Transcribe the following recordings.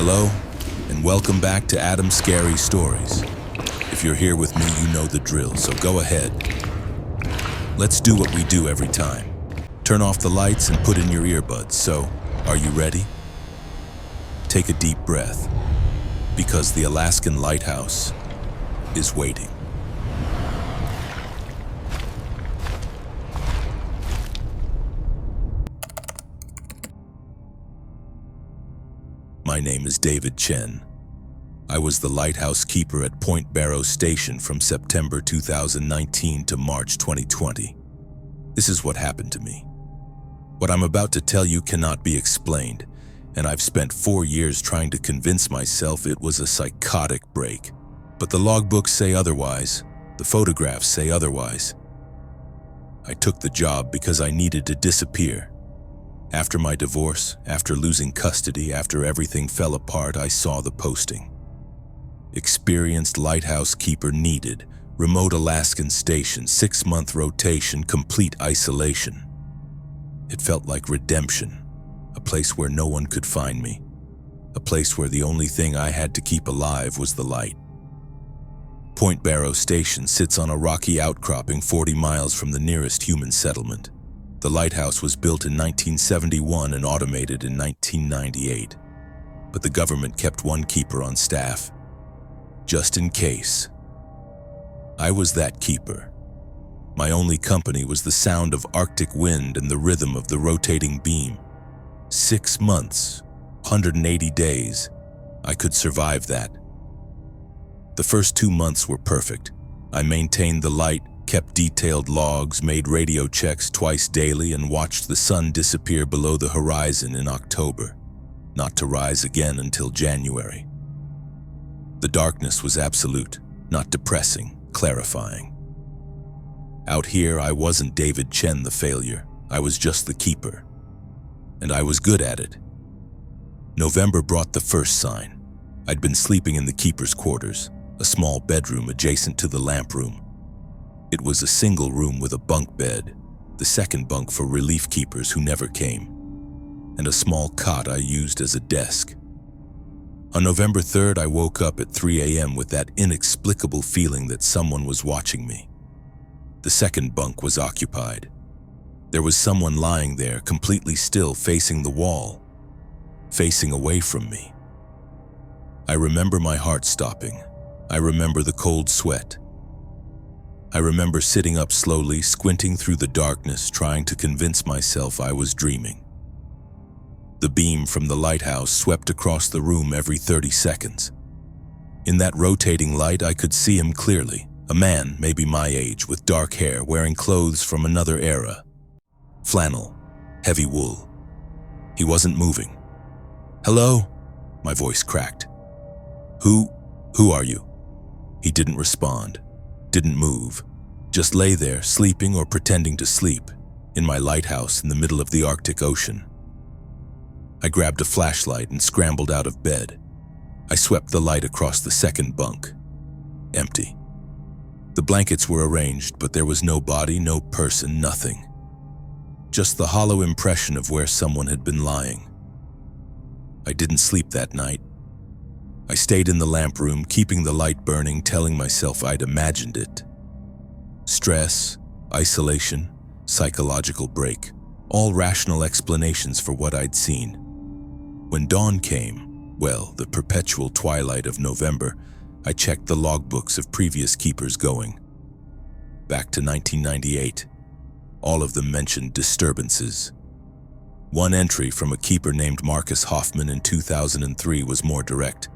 Hello, and welcome back to Adam's Scary Stories. If you're here with me, you know the drill, so go ahead. Let's do what we do every time. Turn off the lights and put in your earbuds. So, are you ready? Take a deep breath, because the Alaskan Lighthouse is waiting. My name is David Chen. I was the lighthouse keeper at Point Barrow Station from September 2019 to March 2020. This is what happened to me. What I'm about to tell you cannot be explained, and I've spent 4 years trying to convince myself it was a psychotic break. But the logbooks say otherwise. The photographs say otherwise. I took the job because I needed to disappear. After my divorce, after losing custody, after everything fell apart, I saw the posting. Experienced lighthouse keeper needed, remote Alaskan station, 6-month rotation, complete isolation. It felt like redemption, a place where no one could find me, a place where the only thing I had to keep alive was the light. Point Barrow Station sits on a rocky outcropping 40 miles from the nearest human settlement. The lighthouse was built in 1971 and automated in 1998, but the government kept one keeper on staff, just in case. I was that keeper. My only company was the sound of Arctic wind and the rhythm of the rotating beam. 6 months, 180 days, I could survive that. The first 2 months were perfect. I maintained the light, kept detailed logs, made radio checks twice daily, and watched the sun disappear below the horizon in October, not to rise again until January. The darkness was absolute, not depressing, clarifying. Out here, I wasn't David Chen the failure. I was just the keeper. And I was good at it. November brought the first sign. I'd been sleeping in the keeper's quarters, a small bedroom adjacent to the lamp room. It was a single room with a bunk bed, the second bunk for relief keepers who never came, and a small cot I used as a desk. On November 3rd, I woke up at 3 a.m. with that inexplicable feeling that someone was watching me. The second bunk was occupied. There was someone lying there, completely still, facing the wall, facing away from me. I remember my heart stopping. I remember the cold sweat. I remember sitting up slowly, squinting through the darkness, trying to convince myself I was dreaming. The beam from the lighthouse swept across the room every 30 seconds. In that rotating light, I could see him clearly, a man maybe my age with dark hair, wearing clothes from another era. Flannel, heavy wool. He wasn't moving. "Hello?" My voice cracked. Who are you?" He didn't respond. Didn't move, just lay there, sleeping or pretending to sleep, in my lighthouse in the middle of the Arctic Ocean. I grabbed a flashlight and scrambled out of bed. I swept the light across the second bunk. Empty. The blankets were arranged, but there was no body, no person, nothing. Just the hollow impression of where someone had been lying. I didn't sleep that night. I stayed in the lamp room, keeping the light burning, telling myself I'd imagined it. Stress, isolation, psychological break, all rational explanations for what I'd seen. When dawn came, well, the perpetual twilight of November, I checked the logbooks of previous keepers going. Back to 1998. All of them mentioned disturbances. One entry from a keeper named Marcus Hoffman in 2003 was more direct.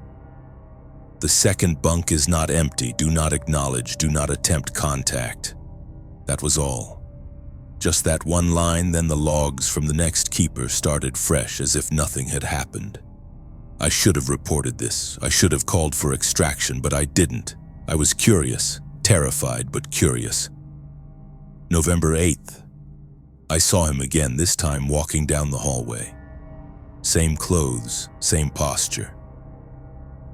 "The second bunk is not empty. Do not acknowledge. Do not attempt contact." That was all. Just that one line, then the logs from the next keeper started fresh as if nothing had happened. I should have reported this. I should have called for extraction, but I didn't. I was curious, terrified but curious. November 8th. I saw him again, this time walking down the hallway. Same clothes, same posture.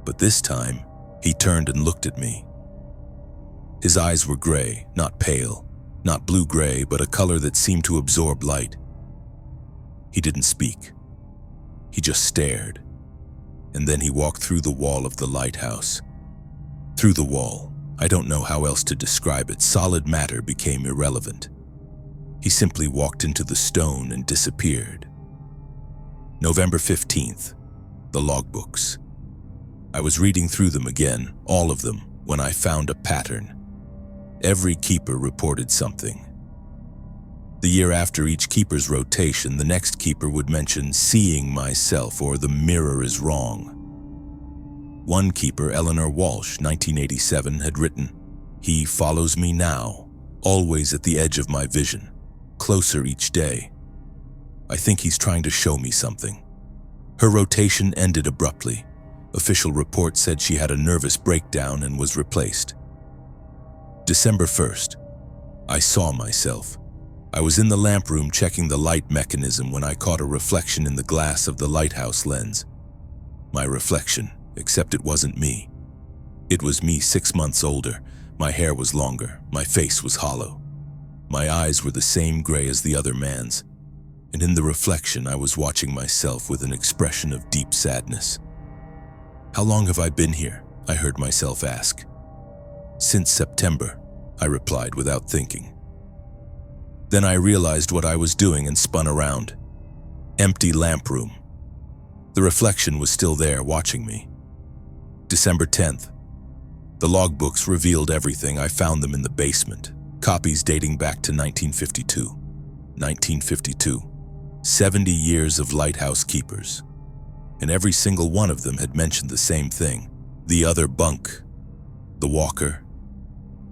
But this time, he turned and looked at me. His eyes were gray, not pale, not blue-gray, but a color that seemed to absorb light. He didn't speak. He just stared. and then he walked through the wall of the lighthouse. Through the wall, I don't know how else to describe it, solid matter became irrelevant. He simply walked into the stone and disappeared. November 15th, the logbooks. I was reading through them again, all of them, when I found a pattern. Every keeper reported something. The year after each keeper's rotation, the next keeper would mention seeing myself or the mirror is wrong. One keeper, Eleanor Walsh, 1987, had written, "He follows me now, always at the edge of my vision, closer each day. I think he's trying to show me something." Her rotation ended abruptly. Official report said she had a nervous breakdown and was replaced. December 1st, I saw myself. I was in the lamp room checking the light mechanism when I caught a reflection in the glass of the lighthouse lens. My reflection, except it wasn't me. It was me 6 months older. My hair was longer, my face was hollow. My eyes were the same gray as the other man's, and in the reflection I was watching myself with an expression of deep sadness. "How long have I been here?" I heard myself ask. "Since September," I replied without thinking. Then I realized what I was doing and spun around. Empty lamp room. The reflection was still there, watching me. December 10th. The logbooks revealed everything. I found them in the basement. Copies dating back to 1952. 1952. 70 years of lighthouse keepers. And every single one of them had mentioned the same thing. The other bunk. The walker.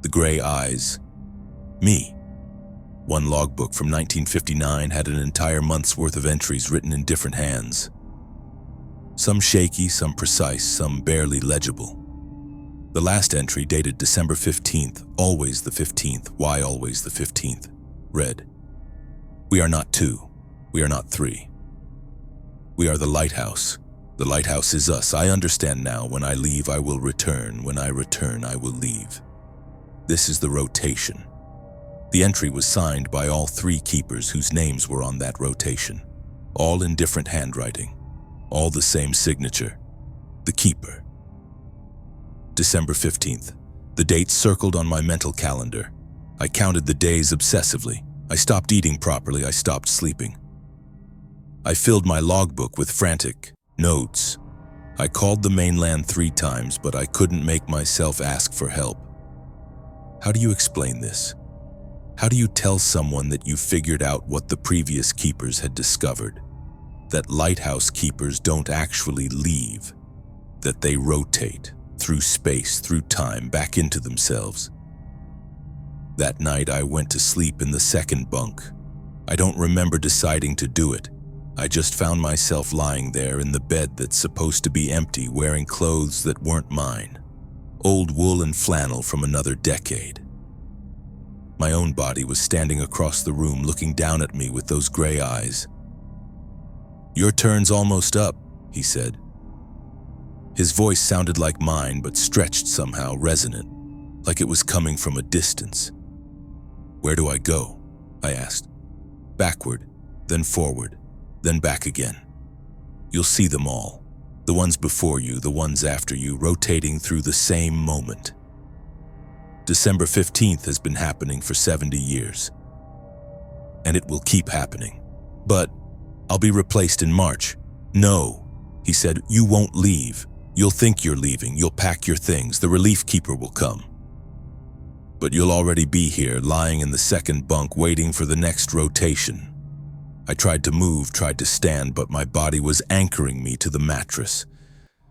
The gray eyes. Me. One logbook from 1959 had an entire month's worth of entries written in different hands. Some shaky, some precise, some barely legible. The last entry, dated December 15th, always the 15th, why always the 15th, read, "We are not two, we are not three. We are the lighthouse. The lighthouse is us. I understand now. When I leave, I will return. When I return, I will leave." This is the rotation. The entry was signed by all 3 keepers whose names were on that rotation, all in different handwriting, all the same signature, the keeper. December 15th, the date circled on my mental calendar. I counted the days obsessively. I stopped eating properly. I stopped sleeping. I filled my logbook with frantic notes. I called the mainland 3 times, but I couldn't make myself ask for help. How do you explain this? How do you tell someone that you figured out what the previous keepers had discovered? That lighthouse keepers don't actually leave, that they rotate through space, through time, back into themselves. That night I went to sleep in the second bunk. I don't remember deciding to do it. I just found myself lying there in the bed that's supposed to be empty, wearing clothes that weren't mine. Old wool and flannel from another decade. My own body was standing across the room, looking down at me with those gray eyes. "Your turn's almost up," he said. His voice sounded like mine, but stretched somehow, resonant, like it was coming from a distance. "Where do I go?" I asked. "Backward, then forward, then back again. You'll see them all. The ones before you, the ones after you, rotating through the same moment. December 15th has been happening for 70 years. And it will keep happening. But I'll be replaced in March." "No," he said, "you won't leave. You'll think you're leaving. You'll pack your things. The relief keeper will come. But you'll already be here, lying in the second bunk, waiting for the next rotation." I tried to move, tried to stand, but my body was anchoring me to the mattress.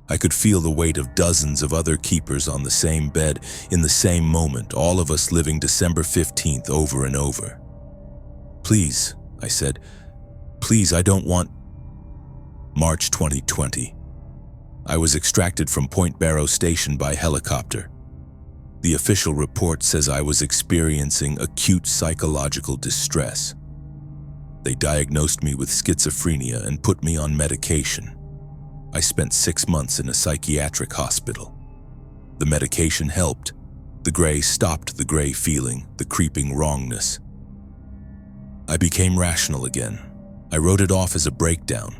I could feel the weight of dozens of other keepers on the same bed, in the same moment, all of us living December 15th over and over. "Please," I said, "please, I don't want..." March 2020. I was extracted from Point Barrow Station by helicopter. The official report says I was experiencing acute psychological distress. They diagnosed me with schizophrenia and put me on medication. I spent 6 months in a psychiatric hospital. The medication helped. The gray stopped the gray feeling, the creeping wrongness. I became rational again. I wrote it off as a breakdown,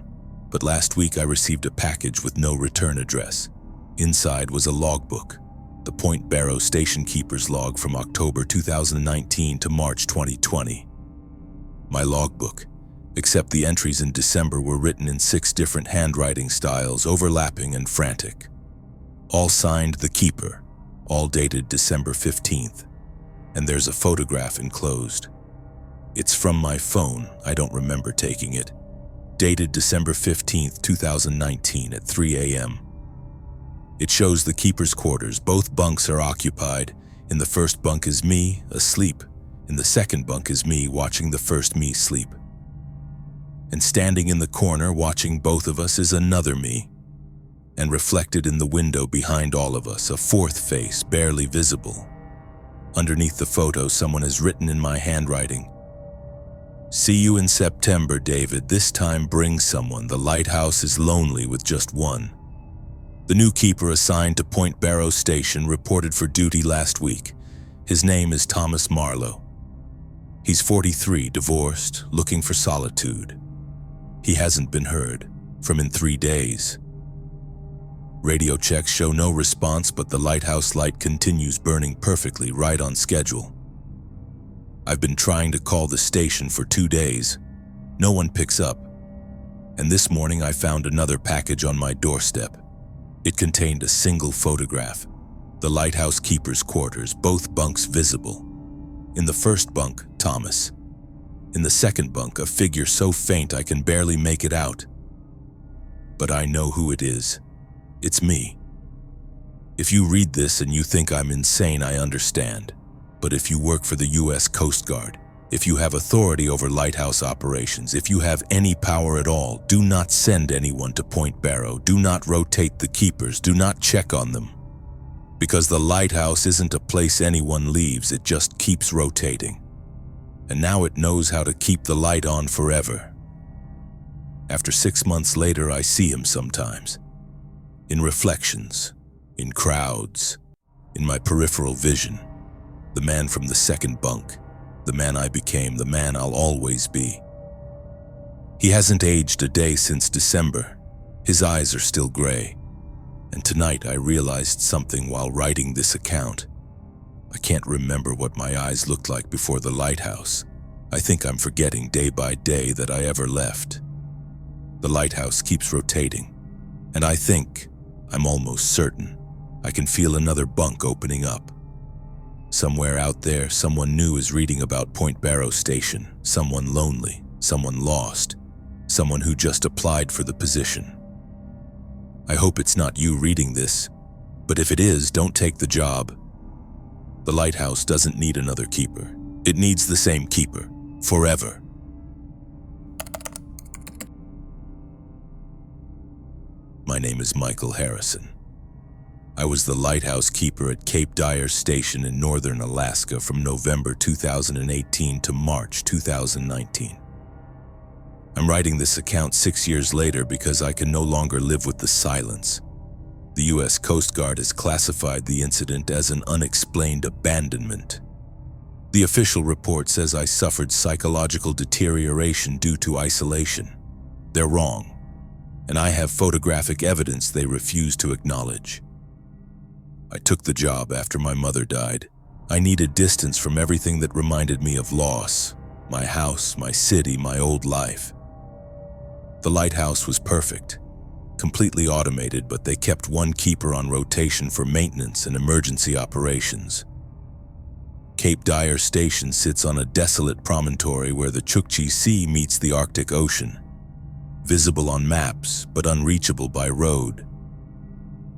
but last week I received a package with no return address. Inside was a logbook, the Point Barrow station keeper's log from October 2019 to March 2020. My logbook, except the entries in December, were written in 6 different handwriting styles, overlapping and frantic. All signed the keeper, all dated December 15th, and there's a photograph enclosed. It's from my phone, I don't remember taking it. Dated December 15th, 2019 at 3 a.m. It shows the keeper's quarters. Both bunks are occupied. In the first bunk is me, asleep. In the second bunk is me, watching the first me sleep. And standing in the corner, watching both of us, is another me. And reflected in the window behind all of us, a fourth face, barely visible. Underneath the photo, someone has written in my handwriting, "See you in September, David. This time bring someone. The lighthouse is lonely with just one." The new keeper assigned to Point Barrow Station reported for duty last week. His name is Thomas Marlowe. He's 43, divorced, looking for solitude. He hasn't been heard from in 3 days. Radio checks show no response, but the lighthouse light continues burning perfectly, right on schedule. I've been trying to call the station for 2 days. No one picks up. And this morning I found another package on my doorstep. It contained a single photograph, the lighthouse keeper's quarters, both bunks visible. In the first bunk, Thomas. In the second bunk, a figure so faint I can barely make it out. But I know who it is. It's me. If you read this and you think I'm insane, I understand. But if you work for the U.S. Coast Guard, if you have authority over lighthouse operations, if you have any power at all, do not send anyone to Point Barrow. Do not rotate the keepers. Do not check on them. Because the lighthouse isn't a place anyone leaves, it just keeps rotating. And now it knows how to keep the light on forever. After 6 months later, I see him sometimes. In reflections, in crowds, in my peripheral vision. The man from the second bunk. The man I became, the man I'll always be. He hasn't aged a day since December. His eyes are still gray. And tonight I realized something while writing this account. I can't remember what my eyes looked like before the lighthouse. I think I'm forgetting day by day that I ever left. The lighthouse keeps rotating. And I think, I'm almost certain, I can feel another bunk opening up. Somewhere out there, someone new is reading about Point Barrow Station. Someone lonely, someone lost, someone who just applied for the position. I hope it's not you reading this, but if it is, don't take the job. The lighthouse doesn't need another keeper. It needs the same keeper, forever. My name is Michael Harrison. I was the lighthouse keeper at Cape Dyer Station in northern Alaska from November 2018 to March 2019. I'm writing this account 6 years later because I can no longer live with the silence. The U.S. Coast Guard has classified the incident as an unexplained abandonment. The official report says I suffered psychological deterioration due to isolation. They're wrong, and I have photographic evidence they refuse to acknowledge. I took the job after my mother died. I needed distance from everything that reminded me of loss, my house, my city, my old life. The lighthouse was perfect, completely automated, but they kept one keeper on rotation for maintenance and emergency operations. Cape Dyer Station sits on a desolate promontory where the Chukchi Sea meets the Arctic Ocean, visible on maps but unreachable by road.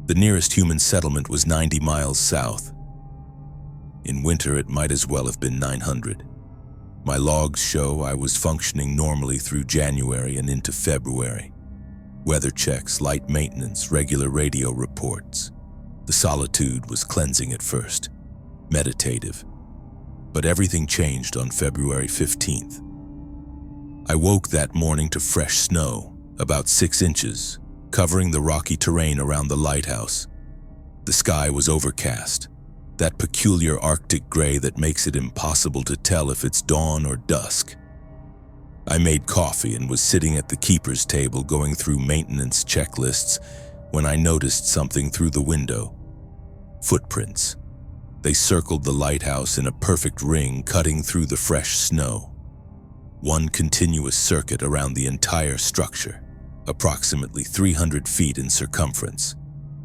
The nearest human settlement was 90 miles south. In winter, it might as well have been 900. My logs show I was functioning normally through January and into February. Weather checks, light maintenance, regular radio reports. The solitude was cleansing at first, meditative. But everything changed on February 15th. I woke that morning to fresh snow, about 6 inches, covering the rocky terrain around the lighthouse. The sky was overcast, that peculiar Arctic gray that makes it impossible to tell if it's dawn or dusk. I I made coffee and was sitting at the keeper's table going through maintenance checklists when I noticed something through the window. Footprints. They circled the lighthouse in a perfect ring, cutting through the fresh snow. One continuous circuit around the entire structure, approximately 300 feet in circumference.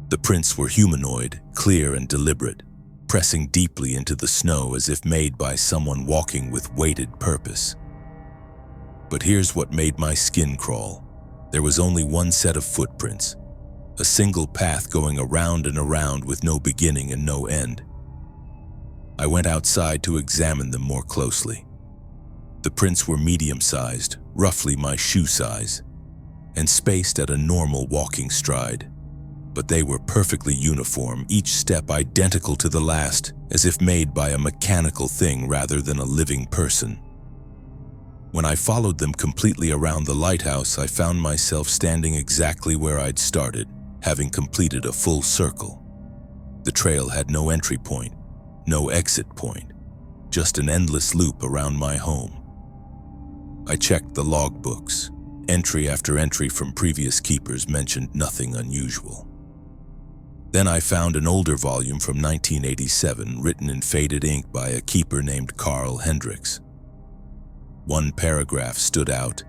The prints were humanoid, clear and deliberate, pressing deeply into the snow as if made by someone walking with weighted purpose. But here's what made my skin crawl. There was only one set of footprints, a single path going around and around with no beginning and no end. I went outside to examine them more closely. The prints were medium-sized, roughly my shoe size, and spaced at a normal walking stride. But they were perfectly uniform, each step identical to the last, as if made by a mechanical thing rather than a living person. When I followed them completely around the lighthouse, I found myself standing exactly where I'd started, having completed a full circle. The trail had no entry point, no exit point, just an endless loop around my home. I checked the logbooks. Entry after entry from previous keepers mentioned nothing unusual. Then I found an older volume from 1987 written in faded ink by a keeper named Carl Hendricks. One paragraph stood out.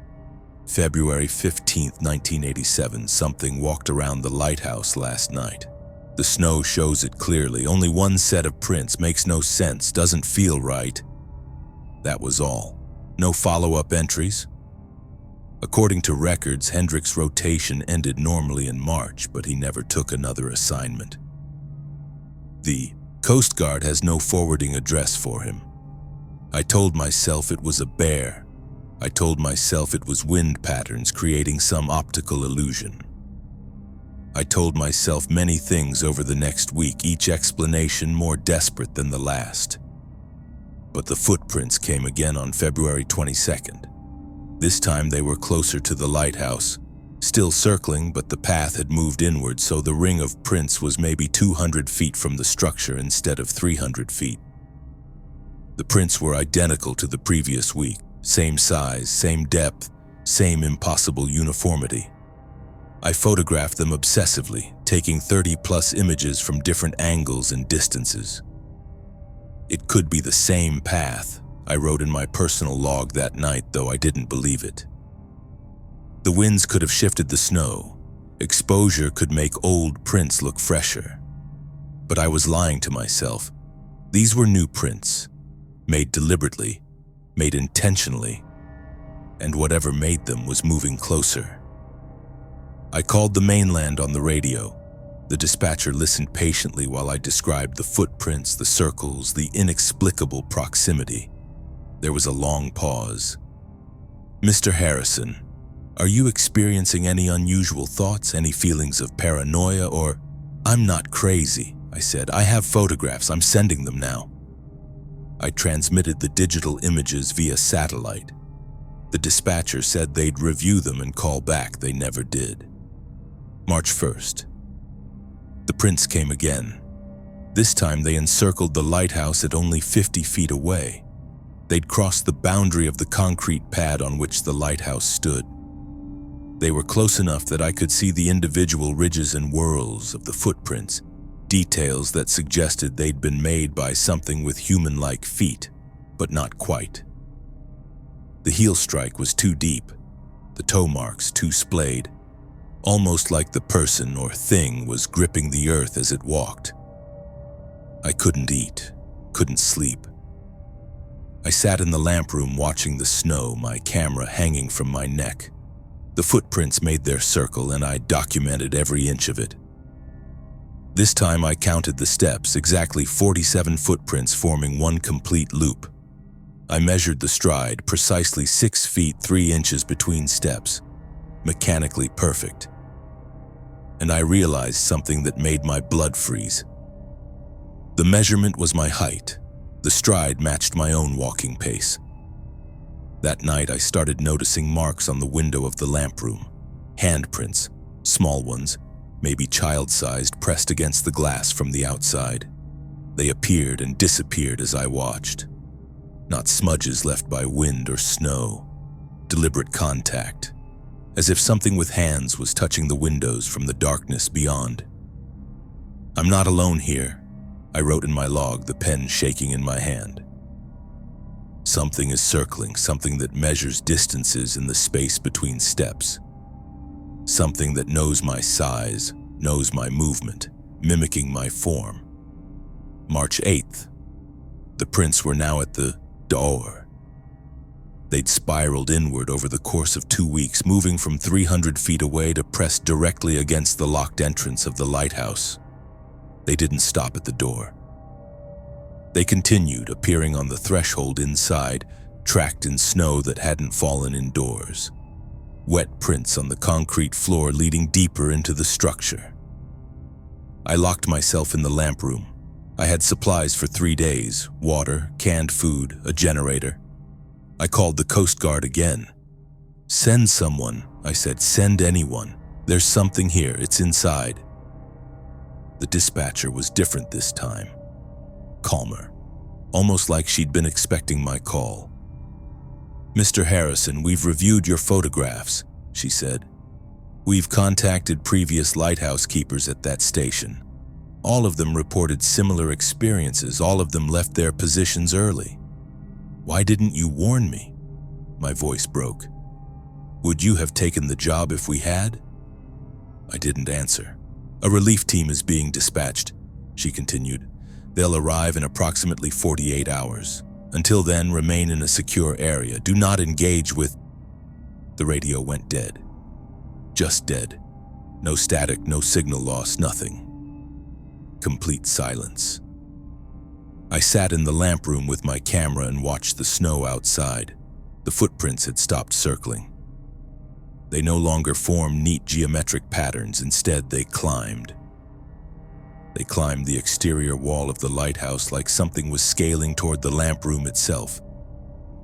February 15, 1987, something walked around the lighthouse last night. The snow shows it clearly. Only one set of prints. Makes no sense. Doesn't feel right. That was all. No follow-up entries. According to records, Hendrick's rotation ended normally in March, but he never took another assignment. The Coast Guard has no forwarding address for him. I told myself it was a bear. I told myself it was wind patterns creating some optical illusion. I told myself many things over the next week, each explanation more desperate than the last. But the footprints came again on February 22nd. This time they were closer to the lighthouse, still circling, but the path had moved inward, so the ring of prints was maybe 200 feet from the structure instead of 300 feet. The prints were identical to the previous week, same size, same depth, same impossible uniformity. I photographed them obsessively, taking 30+ images from different angles and distances. It could be the same path, I wrote in my personal log that night, though I didn't believe it. The winds could have shifted the snow. Exposure could make old prints look fresher. But I was lying to myself. These were new prints, made deliberately, made intentionally, and whatever made them was moving closer. I called the mainland on the radio. The dispatcher listened patiently while I described the footprints, the circles, the inexplicable proximity. There was a long pause. "Mr. Harrison, are you experiencing any unusual thoughts, any feelings of paranoia, or—" "I'm not crazy," I said. "I have photographs. I'm sending them now." I transmitted the digital images via satellite. The dispatcher said they'd review them and call back. They never did. March 1st. The prints came again. This time they encircled the lighthouse at only 50 feet away. They'd crossed the boundary of the concrete pad on which the lighthouse stood. They were close enough that I could see the individual ridges and whorls of the footprints, details that suggested they'd been made by something with human-like feet, but not quite. The heel strike was too deep, the toe marks too splayed, almost like the person or thing was gripping the earth as it walked. I couldn't eat, couldn't sleep. I sat in the lamp room watching the snow, my camera hanging from my neck. The footprints made their circle, and I documented every inch of it. This time I counted the steps, exactly 47 footprints forming one complete loop. I measured the stride, precisely 6 feet 3 inches between steps, mechanically perfect. And I realized something that made my blood freeze. The measurement was my height. The stride matched my own walking pace. That night I started noticing marks on the window of the lamp room. Handprints, small ones, maybe child-sized, pressed against the glass from the outside. They appeared and disappeared as I watched. Not smudges left by wind or snow, deliberate contact, as if something with hands was touching the windows from the darkness beyond. "I'm not alone here," I wrote in my log, the pen shaking in my hand. Something is circling, something that measures distances in the space between steps. Something that knows my size, knows my movement, mimicking my form. March 8th. The prints were now at the door. They'd spiraled inward over the course of 2 weeks, moving from 300 feet away to press directly against the locked entrance of the lighthouse. They didn't stop at the door. They continued, appearing on the threshold inside, tracked in snow that hadn't fallen indoors. Wet prints on the concrete floor leading deeper into the structure. I locked myself in the lamp room. I had supplies for 3 days: water, canned food, a generator. I called the Coast Guard again. "Send someone," I said. "Send anyone. There's something here. It's inside." The dispatcher was different this time. Calmer, almost like she'd been expecting my call. "Mr. Harrison, we've reviewed your photographs," she said. "We've contacted previous lighthouse keepers at that station. All of them reported similar experiences. All of them left their positions early. Why didn't you warn me?" My voice broke. "Would you have taken the job if we had?" I didn't answer. "A relief team is being dispatched," she continued. "They'll arrive in approximately 48 hours. Until then, remain in a secure area. Do not engage with..." The radio went dead. Just dead. No static, no signal loss, nothing. Complete silence. I sat in the lamp room with my camera and watched the snow outside. The footprints had stopped circling. They no longer formed neat geometric patterns. Instead, they climbed. They climbed the exterior wall of the lighthouse like something was scaling toward the lamp room itself.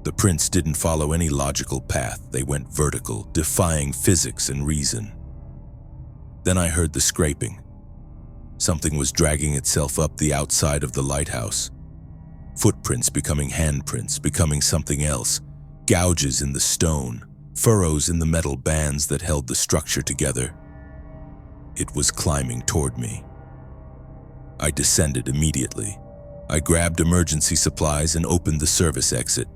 The prints didn't follow any logical path. They went vertical, defying physics and reason. Then I heard the scraping. Something was dragging itself up the outside of the lighthouse. Footprints becoming handprints, becoming something else. Gouges in the stone, furrows in the metal bands that held the structure together. It was climbing toward me. I descended immediately. I grabbed emergency supplies and opened the service exit.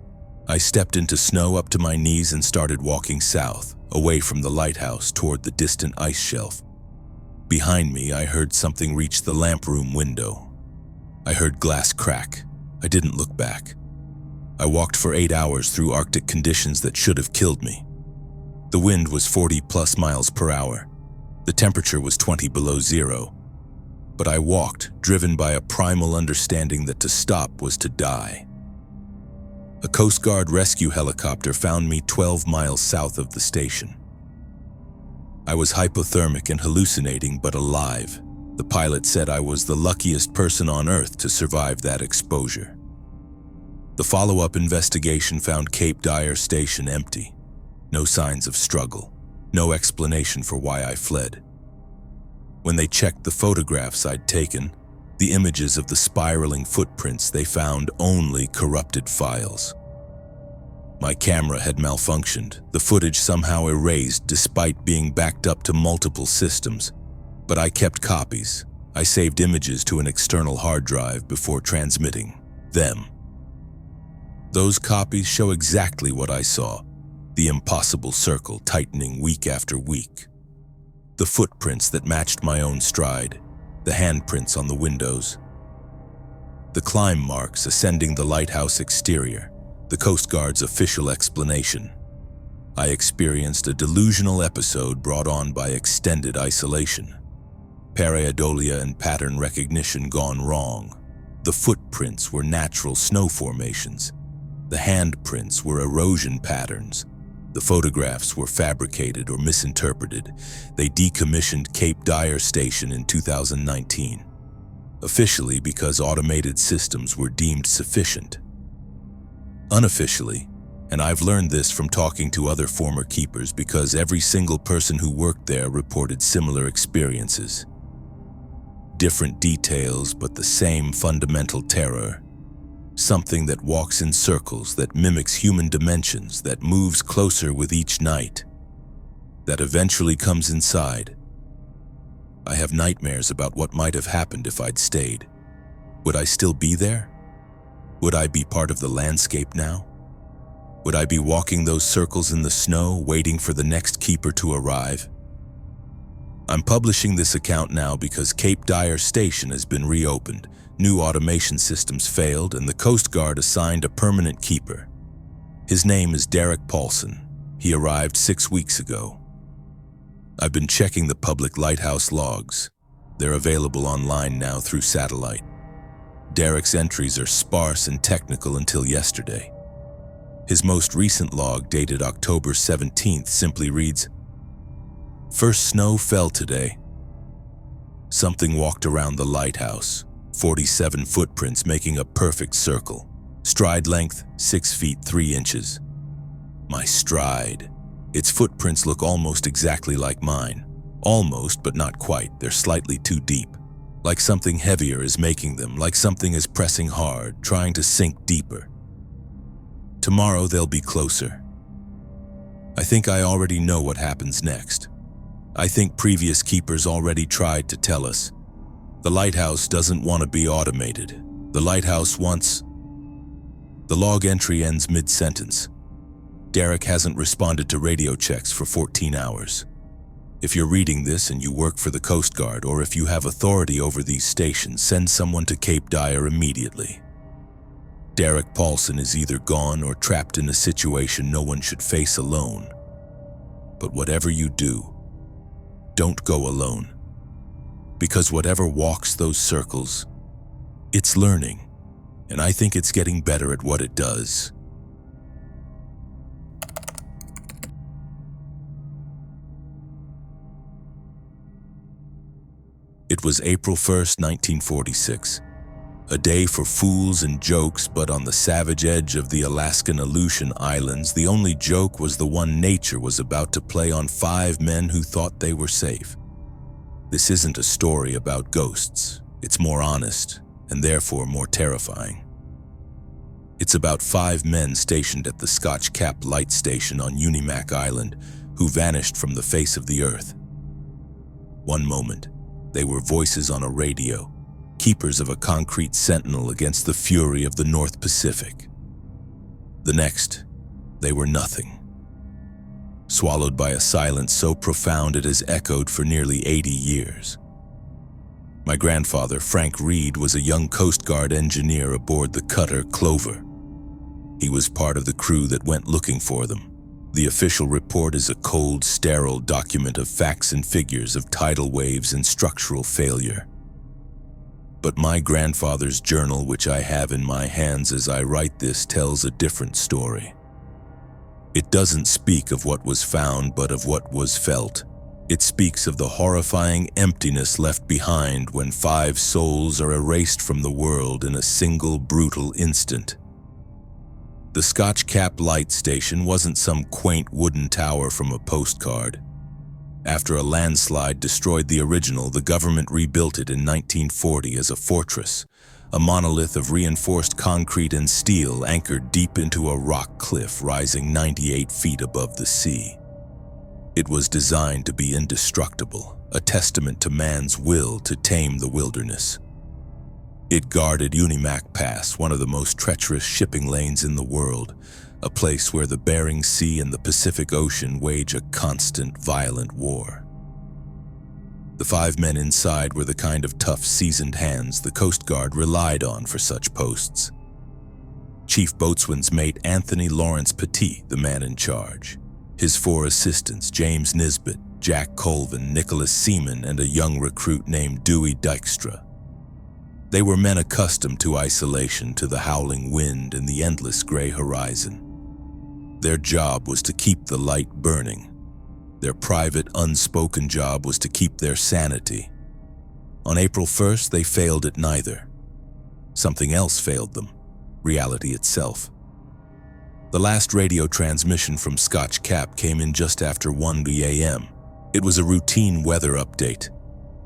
I stepped into snow up to my knees and started walking south, away from the lighthouse toward the distant ice shelf. Behind me, I heard something reach the lamp room window. I heard glass crack. I didn't look back. I walked for 8 hours through Arctic conditions that should have killed me. The wind was 40+ miles per hour. The temperature was 20 below zero. But I walked, driven by a primal understanding that to stop was to die. A Coast Guard rescue helicopter found me 12 miles south of the station. I was hypothermic and hallucinating, but alive. The pilot said I was the luckiest person on Earth to survive that exposure. The follow-up investigation found Cape Dyer Station empty. No signs of struggle. No explanation for why I fled. When they checked the photographs I'd taken, the images of the spiraling footprints, they found only corrupted files. My camera had malfunctioned, the footage somehow erased despite being backed up to multiple systems. But I kept copies. I saved images to an external hard drive before transmitting them. Those copies show exactly what I saw, the impossible circle tightening week after week. The footprints that matched my own stride, the handprints on the windows. The climb marks ascending the lighthouse exterior, the Coast Guard's official explanation. I experienced a delusional episode brought on by extended isolation. Pareidolia and pattern recognition gone wrong. The footprints were natural snow formations. The handprints were erosion patterns. The photographs were fabricated or misinterpreted. They decommissioned Cape Dyer Station in 2019. Officially because automated systems were deemed sufficient. Unofficially, and I've learned this from talking to other former keepers because every single person who worked there reported similar experiences. Different details, but the same fundamental terror. Something that walks in circles, that mimics human dimensions, that moves closer with each night, that eventually comes inside. I have nightmares about what might have happened if I'd stayed. Would I still be there? Would I be part of the landscape now? Would I be walking those circles in the snow, waiting for the next keeper to arrive? I'm publishing this account now because Cape Dyer Station has been reopened, new automation systems failed, and the Coast Guard assigned a permanent keeper. His name is Derek Paulson. He arrived 6 weeks ago. I've been checking the public lighthouse logs. They're available online now through satellite. Derek's entries are sparse and technical until yesterday. His most recent log, dated October 17th, simply reads, "First snow fell today. Something walked around the lighthouse, 47 footprints making a perfect circle. Stride length, 6 feet 3 inches. My stride. Its footprints look almost exactly like mine. Almost, but not quite. They're slightly too deep. Like something heavier is making them, like something is pressing hard, trying to sink deeper. Tomorrow they'll be closer. I think I already know what happens next. I think previous keepers already tried to tell us. The lighthouse doesn't want to be automated. The lighthouse wants..." The log entry ends mid-sentence. Derek hasn't responded to radio checks for 14 hours. If you're reading this and you work for the Coast Guard, or if you have authority over these stations, send someone to Cape Dyer immediately. Derek Paulson is either gone or trapped in a situation no one should face alone. But whatever you do, don't go alone. Because whatever walks those circles, it's learning, and I think it's getting better at what it does. It was April 1st, 1946. A day for fools and jokes, but on the savage edge of the Alaskan Aleutian Islands, the only joke was the one nature was about to play on 5 men who thought they were safe. This isn't a story about ghosts. It's more honest, and therefore more terrifying. It's about 5 men stationed at the Scotch Cap Light Station on Unimak Island who vanished from the face of the earth. One moment, they were voices on a radio, keepers of a concrete sentinel against the fury of the North Pacific. The next, they were nothing. Swallowed by a silence so profound it has echoed for nearly 80 years. My grandfather, Frank Reed, was a young Coast Guard engineer aboard the cutter Clover. He was part of the crew that went looking for them. The official report is a cold, sterile document of facts and figures of tidal waves and structural failure. But my grandfather's journal, which I have in my hands as I write this, tells a different story. It doesn't speak of what was found, but of what was felt. It speaks of the horrifying emptiness left behind when 5 souls are erased from the world in a single brutal instant. The Scotch Cap Light Station wasn't some quaint wooden tower from a postcard. After a landslide destroyed the original, the government rebuilt it in 1940 as a fortress, a monolith of reinforced concrete and steel anchored deep into a rock cliff rising 98 feet above the sea. It was designed to be indestructible, a testament to man's will to tame the wilderness. It guarded Unimak Pass, one of the most treacherous shipping lanes in the world, a place where the Bering Sea and the Pacific Ocean wage a constant, violent war. The 5 men inside were the kind of tough, seasoned hands the Coast Guard relied on for such posts. Chief Boatswain's mate Anthony Lawrence Petit, the man in charge. His 4 assistants, James Nisbet, Jack Colvin, Nicholas Seaman, and a young recruit named Dewey Dykstra. They were men accustomed to isolation, to the howling wind and the endless gray horizon. Their job was to keep the light burning. Their private, unspoken job was to keep their sanity. On April 1st, they failed at neither. Something else failed them, reality itself. The last radio transmission from Scotch Cap came in just after 1 a.m. It was a routine weather update.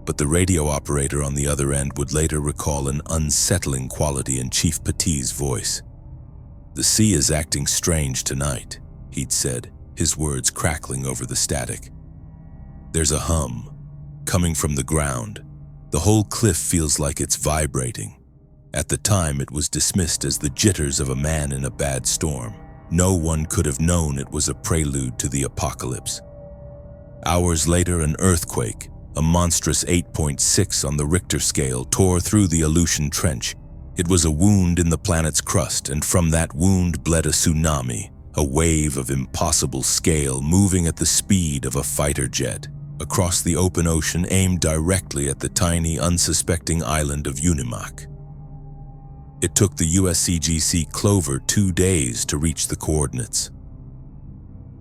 but the radio operator on the other end would later recall an unsettling quality in Chief Petit's voice. "The sea is acting strange tonight," he'd said, his words crackling over the static. "There's a hum coming from the ground. The whole cliff feels like it's vibrating." At the time, it was dismissed as the jitters of a man in a bad storm. No one could have known it was a prelude to the apocalypse. Hours later, an earthquake, a monstrous 8.6 on the Richter scale, tore through the Aleutian Trench. It was a wound in the planet's crust, and from that wound bled a tsunami, a wave of impossible scale moving at the speed of a fighter jet, across the open ocean, aimed directly at the tiny, unsuspecting island of Unimak. It took the USCGC Clover 2 days to reach the coordinates.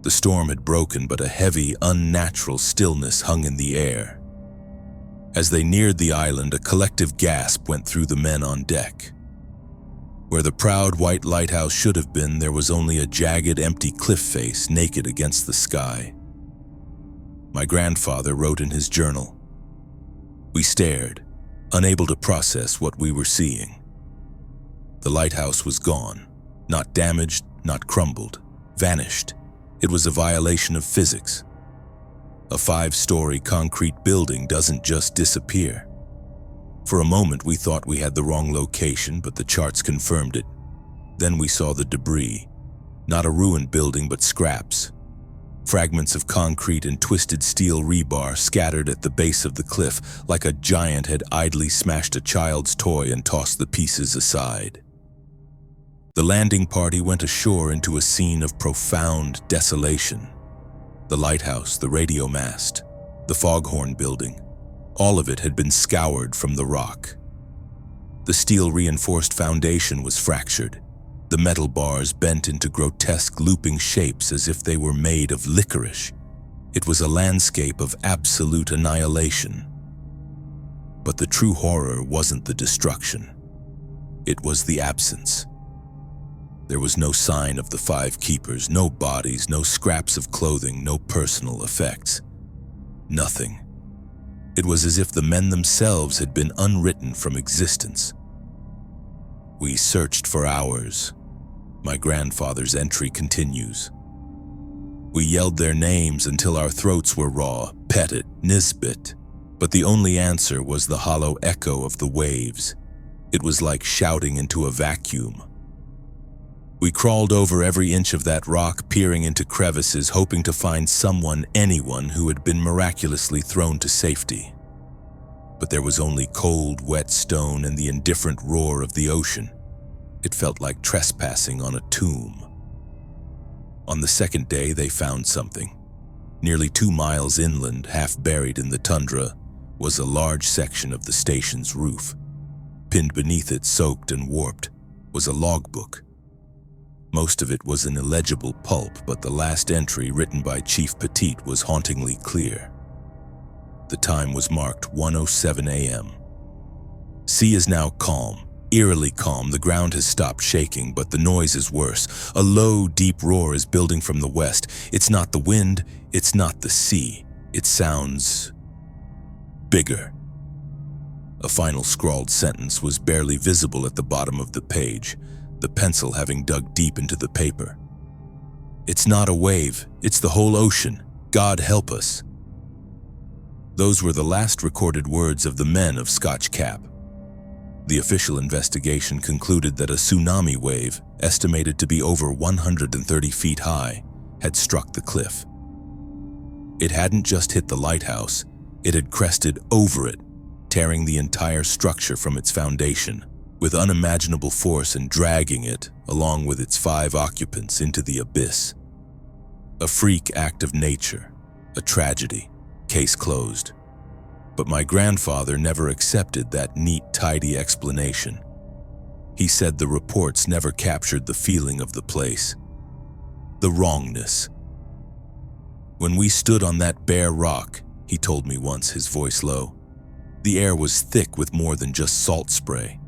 The storm had broken, but a heavy, unnatural stillness hung in the air. As they neared the island, a collective gasp went through the men on deck. Where the proud white lighthouse should have been, there was only a jagged, empty cliff face naked against the sky. My grandfather wrote in his journal. "We stared, unable to process what we were seeing. The lighthouse was gone, not damaged, not crumbled, vanished. It was a violation of physics. A 5-story concrete building doesn't just disappear. For a moment we thought we had the wrong location, but the charts confirmed it. Then we saw the debris, not a ruined building but scraps. Fragments of concrete and twisted steel rebar scattered at the base of the cliff, like a giant had idly smashed a child's toy and tossed the pieces aside. The landing party went ashore into a scene of profound desolation. The lighthouse, the radio mast, the foghorn building, all of it had been scoured from the rock. The steel-reinforced foundation was fractured, the metal bars bent into grotesque looping shapes as if they were made of licorice. It was a landscape of absolute annihilation. But the true horror wasn't the destruction. It was the absence. There was no sign of the 5 keepers, no bodies, no scraps of clothing, no personal effects. Nothing. It was as if the men themselves had been unwritten from existence. "We searched for hours," my grandfather's entry continues. "We yelled their names until our throats were raw, Pettit, Nisbet, but the only answer was the hollow echo of the waves. It was like shouting into a vacuum. We crawled over every inch of that rock, peering into crevices, hoping to find someone, anyone who had been miraculously thrown to safety. But there was only cold, wet stone and the indifferent roar of the ocean. It felt like trespassing on a tomb." On the second day, they found something. Nearly 2 miles inland, half buried in the tundra, was a large section of the station's roof. Pinned beneath it, soaked and warped, was a logbook. Most of it was an illegible pulp, but the last entry, written by Chief Petit, was hauntingly clear. The time was marked 1:07 a.m. "Sea is now calm, eerily calm. The ground has stopped shaking, but the noise is worse. A low, deep roar is building from the west. It's not the wind, it's not the sea. It sounds bigger." A final scrawled sentence was barely visible at the bottom of the page, the pencil having dug deep into the paper. "It's not a wave, it's the whole ocean. God help us." Those were the last recorded words of the men of Scotch Cap. The official investigation concluded that a tsunami wave, estimated to be over 130 feet high, had struck the cliff. It hadn't just hit the lighthouse, it had crested over it, tearing the entire structure from its foundation, with unimaginable force and dragging it, along with its 5 occupants, into the abyss. A freak act of nature, a tragedy, case closed. But my grandfather never accepted that neat, tidy explanation. He said the reports never captured the feeling of the place, the wrongness. "When we stood on that bare rock," he told me once, his voice low, "the air was thick with more than just salt spray.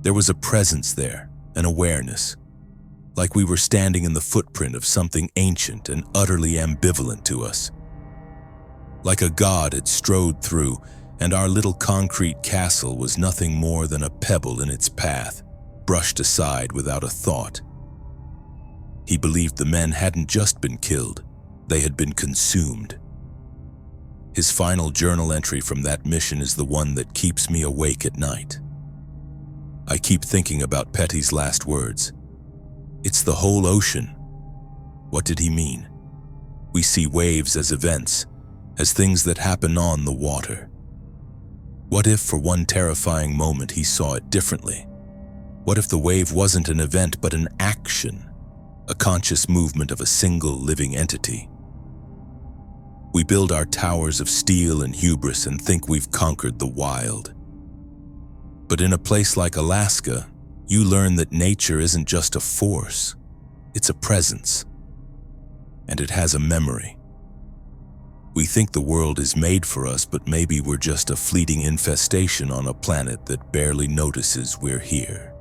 There was a presence there, an awareness, like we were standing in the footprint of something ancient and utterly ambivalent to us. Like a god had strode through, and our little concrete castle was nothing more than a pebble in its path, brushed aside without a thought. He believed the men hadn't just been killed, they had been consumed. His final journal entry from that mission is the one that keeps me awake at night. I keep thinking about Petty's last words. It's the whole ocean. What did he mean? We see waves as events, as things that happen on the water. What if for one terrifying moment he saw it differently? What if the wave wasn't an event but an action, a conscious movement of a single living entity? We build our towers of steel and hubris and think we've conquered the wild. But in a place like Alaska, you learn that nature isn't just a force, it's a presence. And it has a memory. We think the world is made for us, but maybe we're just a fleeting infestation on a planet that barely notices we're here.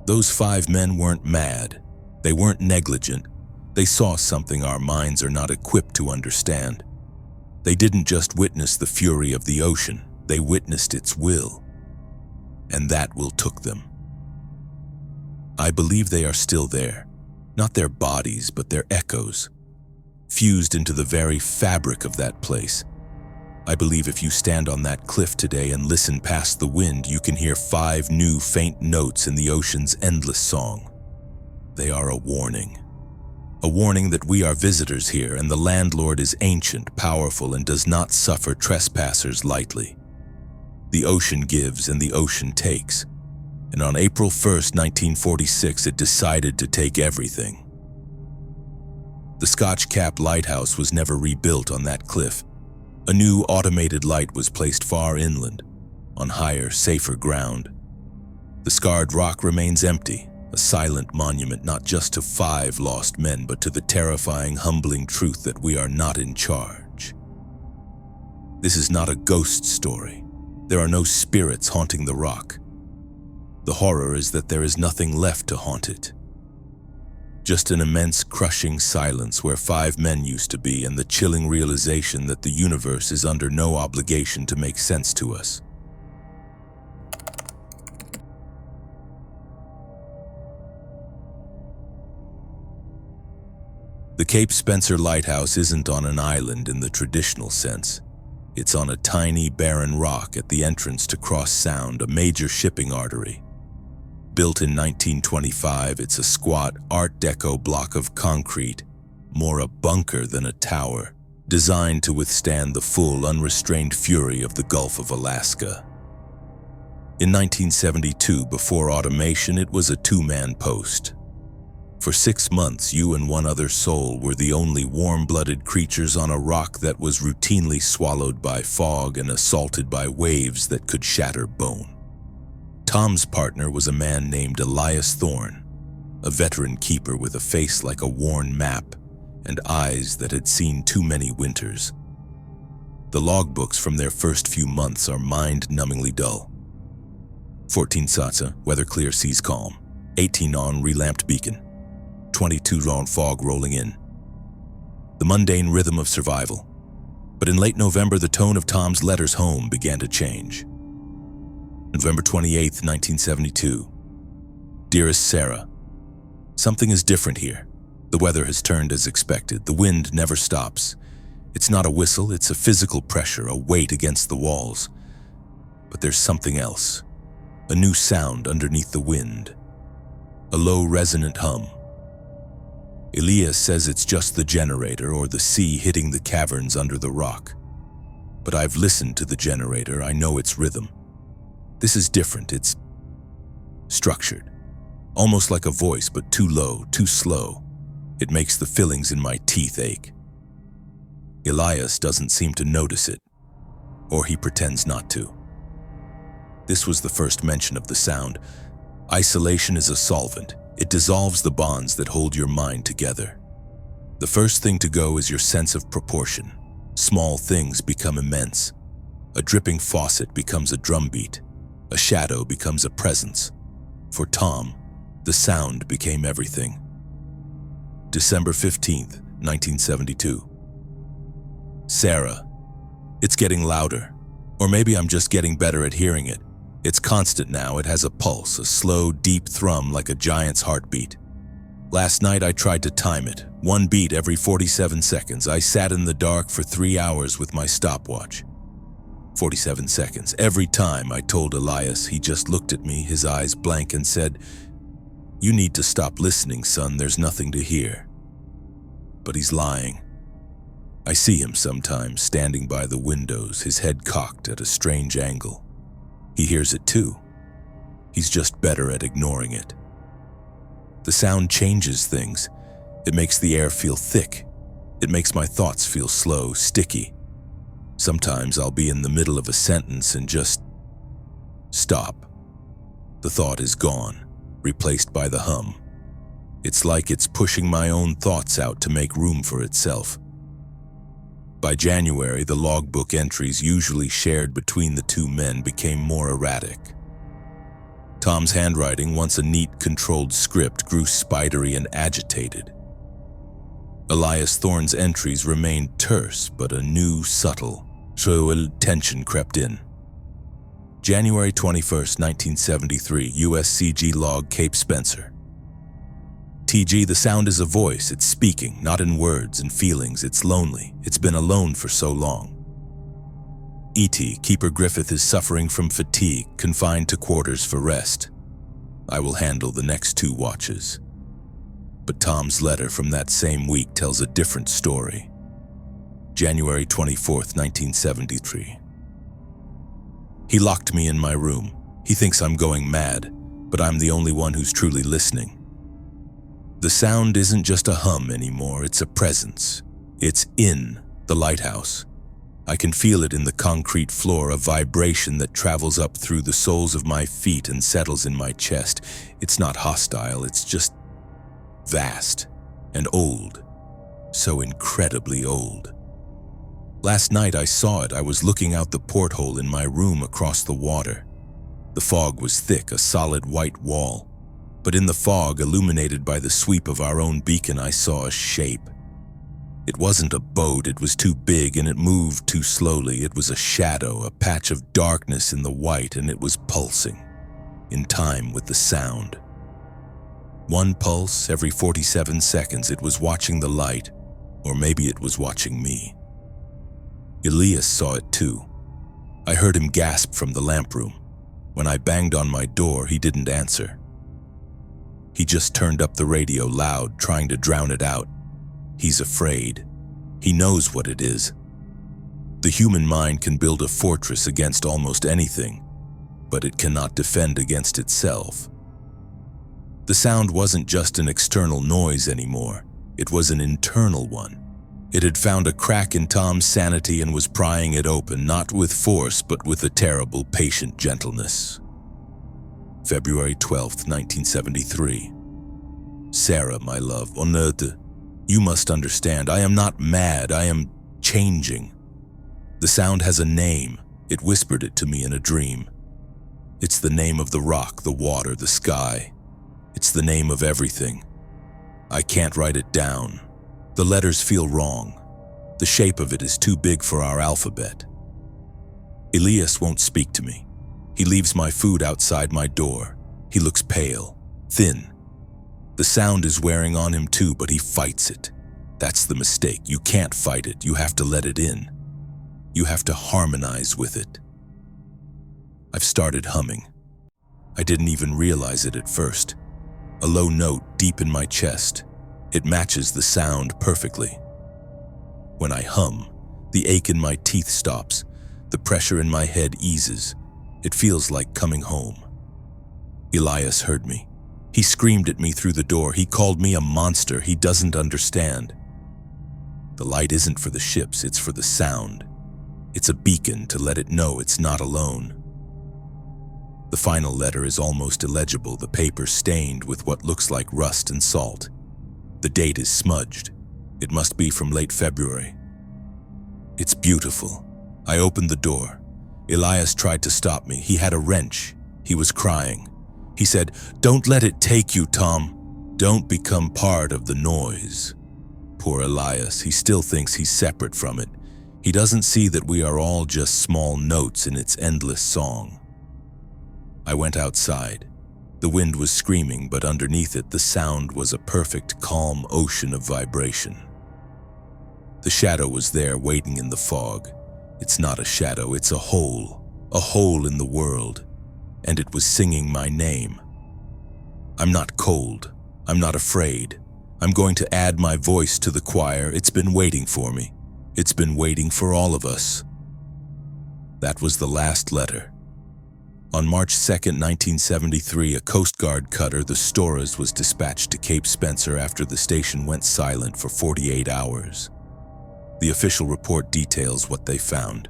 Those 5 men weren't mad. They weren't negligent. They saw something our minds are not equipped to understand. They didn't just witness the fury of the ocean, they witnessed its will. And that will took them. I believe they are still there, not their bodies, but their echoes, fused into the very fabric of that place. I believe if you stand on that cliff today and listen past the wind, you can hear 5 new faint notes in the ocean's endless song. They are a warning that we are visitors here and the landlord is ancient, powerful, and does not suffer trespassers lightly. The ocean gives and the ocean takes, and on April 1st, 1946, it decided to take everything. The Scotch Cap Lighthouse was never rebuilt on that cliff. A new automated light was placed far inland, on higher, safer ground. The scarred rock remains empty, a silent monument not just to 5 lost men, but to the terrifying, humbling truth that we are not in charge. This is not a ghost story. There are no spirits haunting the rock. The horror is that there is nothing left to haunt it. Just an immense, crushing silence where 5 men used to be, and the chilling realization that the universe is under no obligation to make sense to us. The Cape Spencer Lighthouse isn't on an island in the traditional sense. It's on a tiny, barren rock at the entrance to Cross Sound, a major shipping artery. Built in 1925, it's a squat Art Deco block of concrete, more a bunker than a tower, designed to withstand the full, unrestrained fury of the Gulf of Alaska. In 1972, before automation, it was a 2-man post. For 6 months, you and one other soul were the only warm-blooded creatures on a rock that was routinely swallowed by fog and assaulted by waves that could shatter bone. Tom's partner was a man named Elias Thorne, a veteran keeper with a face like a worn map and eyes that had seen too many winters. The logbooks from their first few months are mind-numbingly dull. 14 Satsa, weather clear, seas calm. 18 on, relamped beacon. 22 on, fog rolling in. The mundane rhythm of survival. But in late November, the tone of Tom's letters home began to change. November 28, 1972. Dearest Sarah, something is different here. The weather has turned as expected. The wind never stops. It's not a whistle, it's a physical pressure, a weight against the walls. But there's something else. A new sound underneath the wind. A low, resonant hum. Elias says it's just the generator or the sea hitting the caverns under the rock. But I've listened to the generator, I know its rhythm. This is different, it's structured. Almost like a voice, but too low, too slow. It makes the fillings in my teeth ache. Elias doesn't seem to notice it, or he pretends not to. This was the first mention of the sound. Isolation is a solvent. It dissolves the bonds that hold your mind together. The first thing to go is your sense of proportion. Small things become immense. A dripping faucet becomes a drumbeat. A shadow becomes a presence. For Tom, the sound became everything. December 15th, 1972. Sarah, it's getting louder. Or maybe I'm just getting better at hearing it. It's constant now. It has a pulse, a slow, deep thrum like a giant's heartbeat. Last night I tried to time it. 1 beat every 47 seconds. I sat in the dark for 3 hours with my stopwatch. 47 seconds. Every time I told Elias, he just looked at me, his eyes blank, and said, "You need to stop listening, son. There's nothing to hear." But he's lying. I see him sometimes standing by the windows, his head cocked at a strange angle. He hears it too. He's just better at ignoring it. The sound changes things. It makes the air feel thick. It makes my thoughts feel slow, sticky. Sometimes I'll be in the middle of a sentence and just stop. The thought is gone, replaced by the hum. It's like it's pushing my own thoughts out to make room for itself. By January, the logbook entries usually shared between the two men became more erratic. Tom's handwriting, once a neat, controlled script, grew spidery and agitated. Elias Thorne's entries remained terse, but a new, subtle, tension crept in. January 21st, 1973, USCG log, Cape Spencer. TG, the sound is a voice. It's speaking, not in words and feelings. It's lonely. It's been alone for so long. ET, Keeper Griffith is suffering from fatigue, confined to quarters for rest. I will handle the next 2 watches. But Tom's letter from that same week tells a different story. January 24th, 1973. He locked me in my room. He thinks I'm going mad, but I'm the only one who's truly listening. The sound isn't just a hum anymore, it's a presence. It's in the lighthouse. I can feel it in the concrete floor, a vibration that travels up through the soles of my feet and settles in my chest. It's not hostile, it's just vast and old. So incredibly old. Last night I saw it. I was looking out the porthole in my room across the water. The fog was thick, a solid white wall. But in the fog, illuminated by the sweep of our own beacon, I saw a shape. It wasn't a boat, it was too big and it moved too slowly. It was a shadow, a patch of darkness in the white, and it was pulsing, in time with the sound. 1 pulse every 47 seconds. It was watching the light, or maybe it was watching me. Elias saw it too. I heard him gasp from the lamp room. When I banged on my door, he didn't answer. He just turned up the radio loud, trying to drown it out. He's afraid. He knows what it is. The human mind can build a fortress against almost anything, but it cannot defend against itself. The sound wasn't just an external noise anymore. It was an internal one. It had found a crack in Tom's sanity and was prying it open, not with force, but with a terrible, patient gentleness. February 12th, 1973. Sarah, my love, honnête, you must understand, I am not mad, I am changing. The sound has a name. It whispered it to me in a dream. It's the name of the rock, the water, the sky. It's the name of everything. I can't write it down. The letters feel wrong. The shape of it is too big for our alphabet. Elias won't speak to me. He leaves my food outside my door. He looks pale, thin. The sound is wearing on him too, but he fights it. That's the mistake. You can't fight it. You have to let it in. You have to harmonize with it. I've started humming. I didn't even realize it at first. A low note deep in my chest. It matches the sound perfectly. When I hum, the ache in my teeth stops. The pressure in my head eases. It feels like coming home. Elias heard me. He screamed at me through the door. He called me a monster. He doesn't understand. The light isn't for the ships, it's for the sound. It's a beacon to let it know it's not alone. The final letter is almost illegible, the paper stained with what looks like rust and salt. The date is smudged. It must be from late February. It's beautiful. I opened the door. Elias tried to stop me. He had a wrench. He was crying. He said, "Don't let it take you, Tom. Don't become part of the noise." Poor Elias, he still thinks he's separate from it. He doesn't see that we are all just small notes in its endless song. I went outside. The wind was screaming, but underneath it, the sound was a perfect, calm ocean of vibration. The shadow was there waiting in the fog. It's not a shadow, it's a hole in the world, and it was singing my name. I'm not cold. I'm not afraid. I'm going to add my voice to the choir. It's been waiting for me. It's been waiting for all of us. That was the last letter. On March 2nd, 1973, a Coast Guard cutter, the Storas, was dispatched to Cape Spencer after the station went silent for 48 hours. The official report details what they found.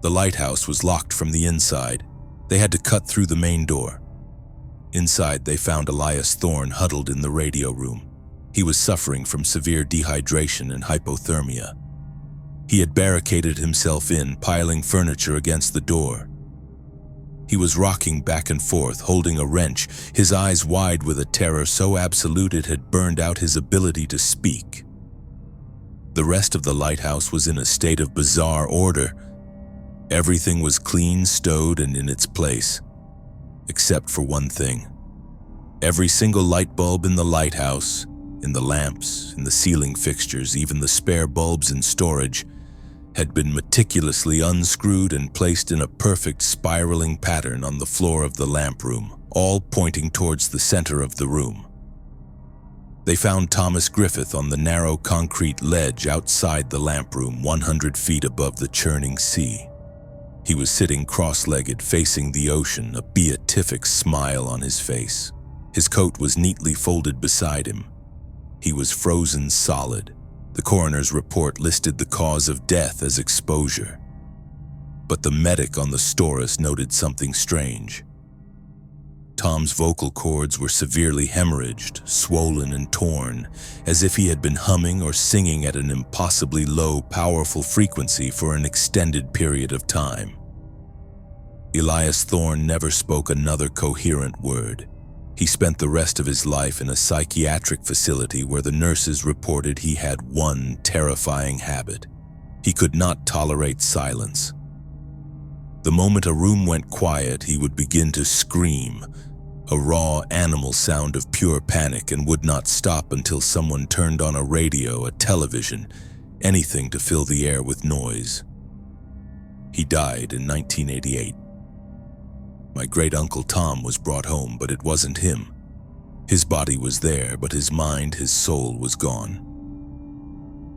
The lighthouse was locked from the inside. They had to cut through the main door. Inside, they found Elias Thorne huddled in the radio room. He was suffering from severe dehydration and hypothermia. He had barricaded himself in, piling furniture against the door. He was rocking back and forth, holding a wrench, his eyes wide with a terror so absolute it had burned out his ability to speak. The rest of the lighthouse was in a state of bizarre order. Everything was clean, stowed, and in its place. Except for one thing. Every single light bulb in the lighthouse, in the lamps, in the ceiling fixtures, even the spare bulbs in storage, had been meticulously unscrewed and placed in a perfect spiraling pattern on the floor of the lamp room, all pointing towards the center of the room. They found Thomas Griffith on the narrow concrete ledge outside the lamp room, 100 feet above the churning sea. He was sitting cross-legged, facing the ocean, a beatific smile on his face. His coat was neatly folded beside him. He was frozen solid. The coroner's report listed the cause of death as exposure. But the medic on the Storas noted something strange. Tom's vocal cords were severely hemorrhaged, swollen and torn, as if he had been humming or singing at an impossibly low, powerful frequency for an extended period of time. Elias Thorne never spoke another coherent word. He spent the rest of his life in a psychiatric facility where the nurses reported he had one terrifying habit. He could not tolerate silence. The moment a room went quiet, he would begin to scream, a raw animal sound of pure panic, and would not stop until someone turned on a radio, a television, anything to fill the air with noise. He died in 1988. My great-uncle Tom was brought home, but it wasn't him. His body was there, but his mind, his soul was gone.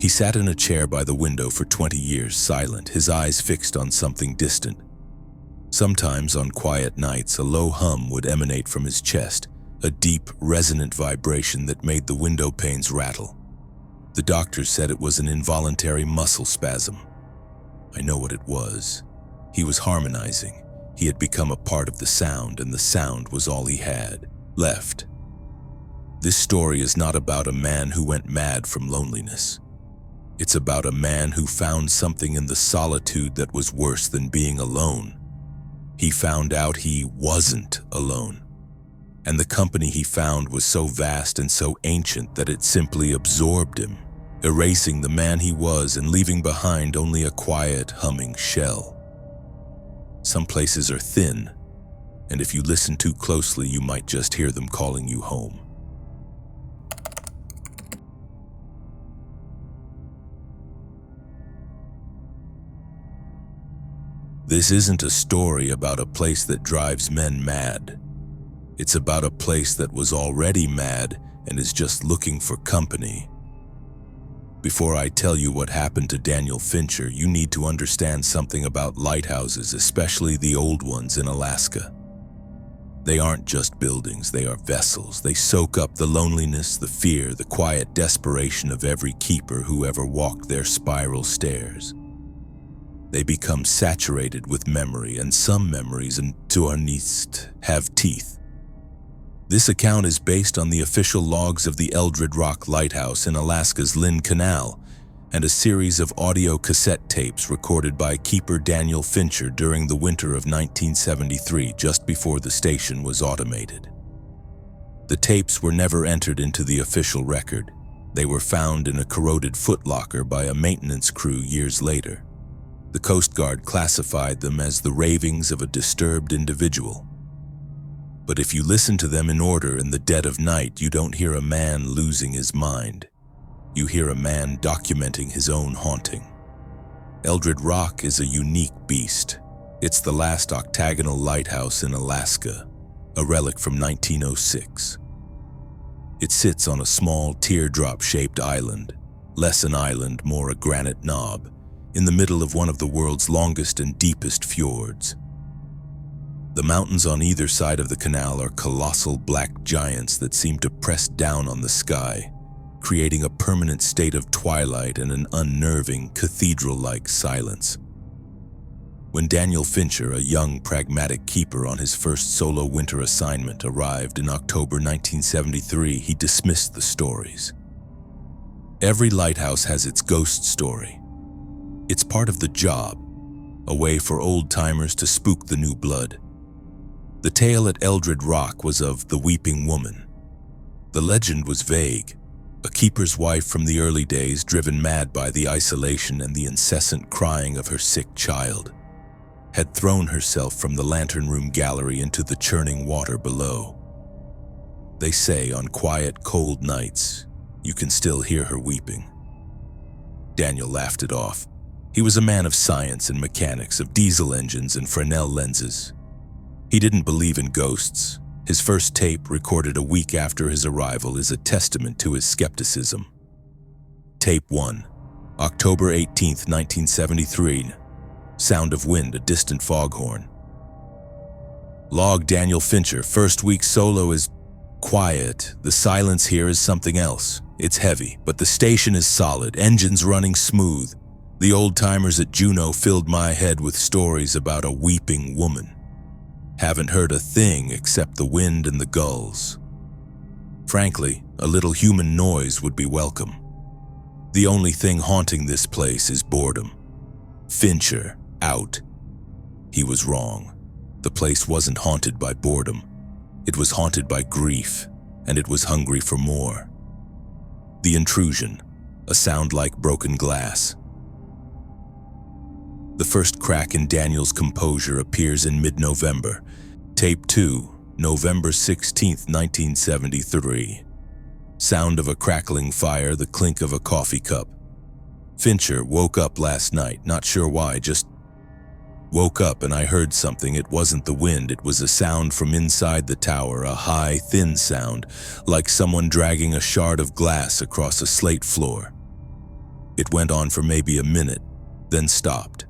He sat in a chair by the window for 20 years, silent, his eyes fixed on something distant. Sometimes on quiet nights, a low hum would emanate from his chest, a deep, resonant vibration that made the window panes rattle. The doctors said it was an involuntary muscle spasm. I know what it was. He was harmonizing. He had become a part of the sound, and the sound was all he had left. This story is not about a man who went mad from loneliness. It's about a man who found something in the solitude that was worse than being alone. He found out he wasn't alone. And the company he found was so vast and so ancient that it simply absorbed him, erasing the man he was and leaving behind only a quiet, humming shell. Some places are thin, and if you listen too closely, you might just hear them calling you home. This isn't a story about a place that drives men mad. It's about a place that was already mad and is just looking for company. Before I tell you what happened to Daniel Fincher, you need to understand something about lighthouses, especially the old ones in Alaska. They aren't just buildings, they are vessels. They soak up the loneliness, the fear, the quiet desperation of every keeper who ever walked their spiral stairs. They become saturated with memory, and some memories, and to our least, have teeth. This account is based on the official logs of the Eldred Rock Lighthouse in Alaska's Lynn Canal and a series of audio cassette tapes recorded by keeper Daniel Fincher during the winter of 1973, just before the station was automated. The tapes were never entered into the official record. They were found in a corroded footlocker by a maintenance crew years later. The Coast Guard classified them as the ravings of a disturbed individual. But if you listen to them in order in the dead of night, you don't hear a man losing his mind. You hear a man documenting his own haunting. Eldred Rock is a unique beast. It's the last octagonal lighthouse in Alaska, a relic from 1906. It sits on a small teardrop-shaped island, less an island, more a granite knob, in the middle of one of the world's longest and deepest fjords. The mountains on either side of the canal are colossal black giants that seem to press down on the sky, creating a permanent state of twilight and an unnerving, cathedral-like silence. When Daniel Fincher, a young, pragmatic keeper on his first solo winter assignment, arrived in October 1973, he dismissed the stories. Every lighthouse has its ghost story. It's part of the job, a way for old-timers to spook the new blood. The tale at Eldred Rock was of the Weeping Woman. The legend was vague. A keeper's wife from the early days, driven mad by the isolation and the incessant crying of her sick child, had thrown herself from the lantern room gallery into the churning water below. They say on quiet, cold nights, you can still hear her weeping. Daniel laughed it off. He was a man of science and mechanics, of diesel engines and Fresnel lenses. He didn't believe in ghosts. His first tape, recorded a week after his arrival, is a testament to his skepticism. Tape 1, October 18, 1973. Sound of wind, a distant foghorn. Log Daniel Fincher, first week solo is quiet. The silence here is something else. It's heavy, but the station is solid, engines running smooth. The old-timers at Juneau filled my head with stories about a weeping woman. Haven't heard a thing except the wind and the gulls. Frankly, a little human noise would be welcome. The only thing haunting this place is boredom. Fincher, out. He was wrong. The place wasn't haunted by boredom. It was haunted by grief, and it was hungry for more. The intrusion, a sound like broken glass. The first crack in Daniel's composure appears in mid-November. Tape 2, November 16, 1973. Sound of a crackling fire, the clink of a coffee cup. Fincher woke up last night, not sure why, just woke up and I heard something. It wasn't the wind, it was a sound from inside the tower, a high, thin sound, like someone dragging a shard of glass across a slate floor. It went on for maybe a minute, then stopped.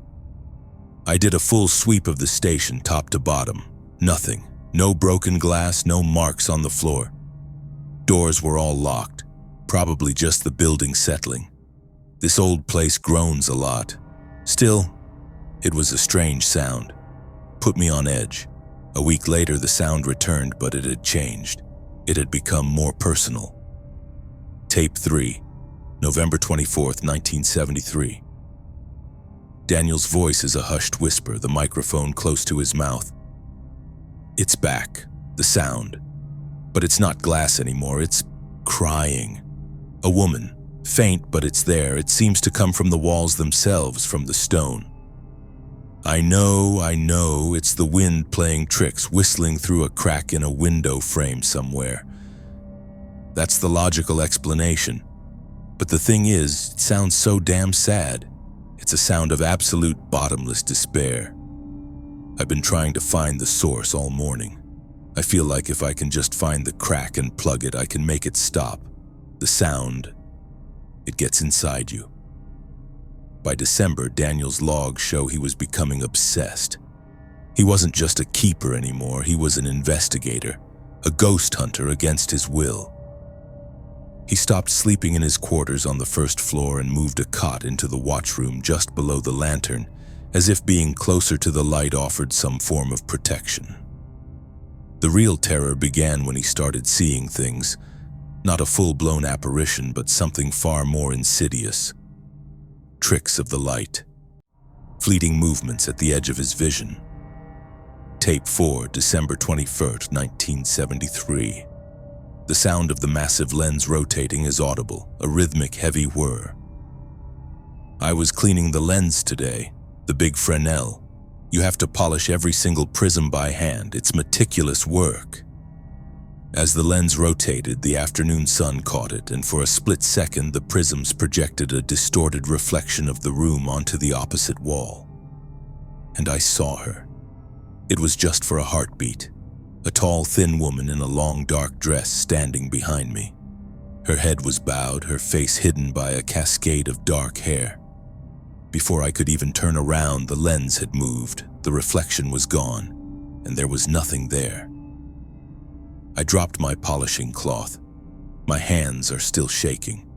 I did a full sweep of the station, top to bottom. Nothing. No broken glass, no marks on the floor. Doors were all locked, probably just the building settling. This old place groans a lot. Still, it was a strange sound. Put me on edge. A week later, the sound returned, but it had changed. It had become more personal. Tape 3, November 24, 1973. Daniel's voice is a hushed whisper, the microphone close to his mouth. It's back, the sound. But it's not glass anymore, it's crying. A woman, faint but it's there. It seems to come from the walls themselves, from the stone. I know, it's the wind playing tricks, whistling through a crack in a window frame somewhere. That's the logical explanation. But the thing is, it sounds so damn sad. It's a sound of absolute bottomless despair. I've been trying to find the source all morning. I feel like if I can just find the crack and plug it, I can make it stop. The sound, it gets inside you. By December, Daniel's logs show he was becoming obsessed. He wasn't just a keeper anymore, he was an investigator, a ghost hunter against his will. He stopped sleeping in his quarters on the first floor and moved a cot into the watchroom just below the lantern, as if being closer to the light offered some form of protection. The real terror began when he started seeing things, not a full-blown apparition, but something far more insidious. Tricks of the light, fleeting movements at the edge of his vision. Tape 4, December 21, 1973. The sound of the massive lens rotating is audible, a rhythmic, heavy whir. I was cleaning the lens today, the big Fresnel. You have to polish every single prism by hand. It's meticulous work. As the lens rotated, the afternoon sun caught it, and for a split second, the prisms projected a distorted reflection of the room onto the opposite wall. And I saw her. It was just for a heartbeat. A tall, thin woman in a long, dark dress standing behind me. Her head was bowed, her face hidden by a cascade of dark hair. Before I could even turn around, the lens had moved, the reflection was gone, and there was nothing there. I dropped my polishing cloth. My hands are still shaking.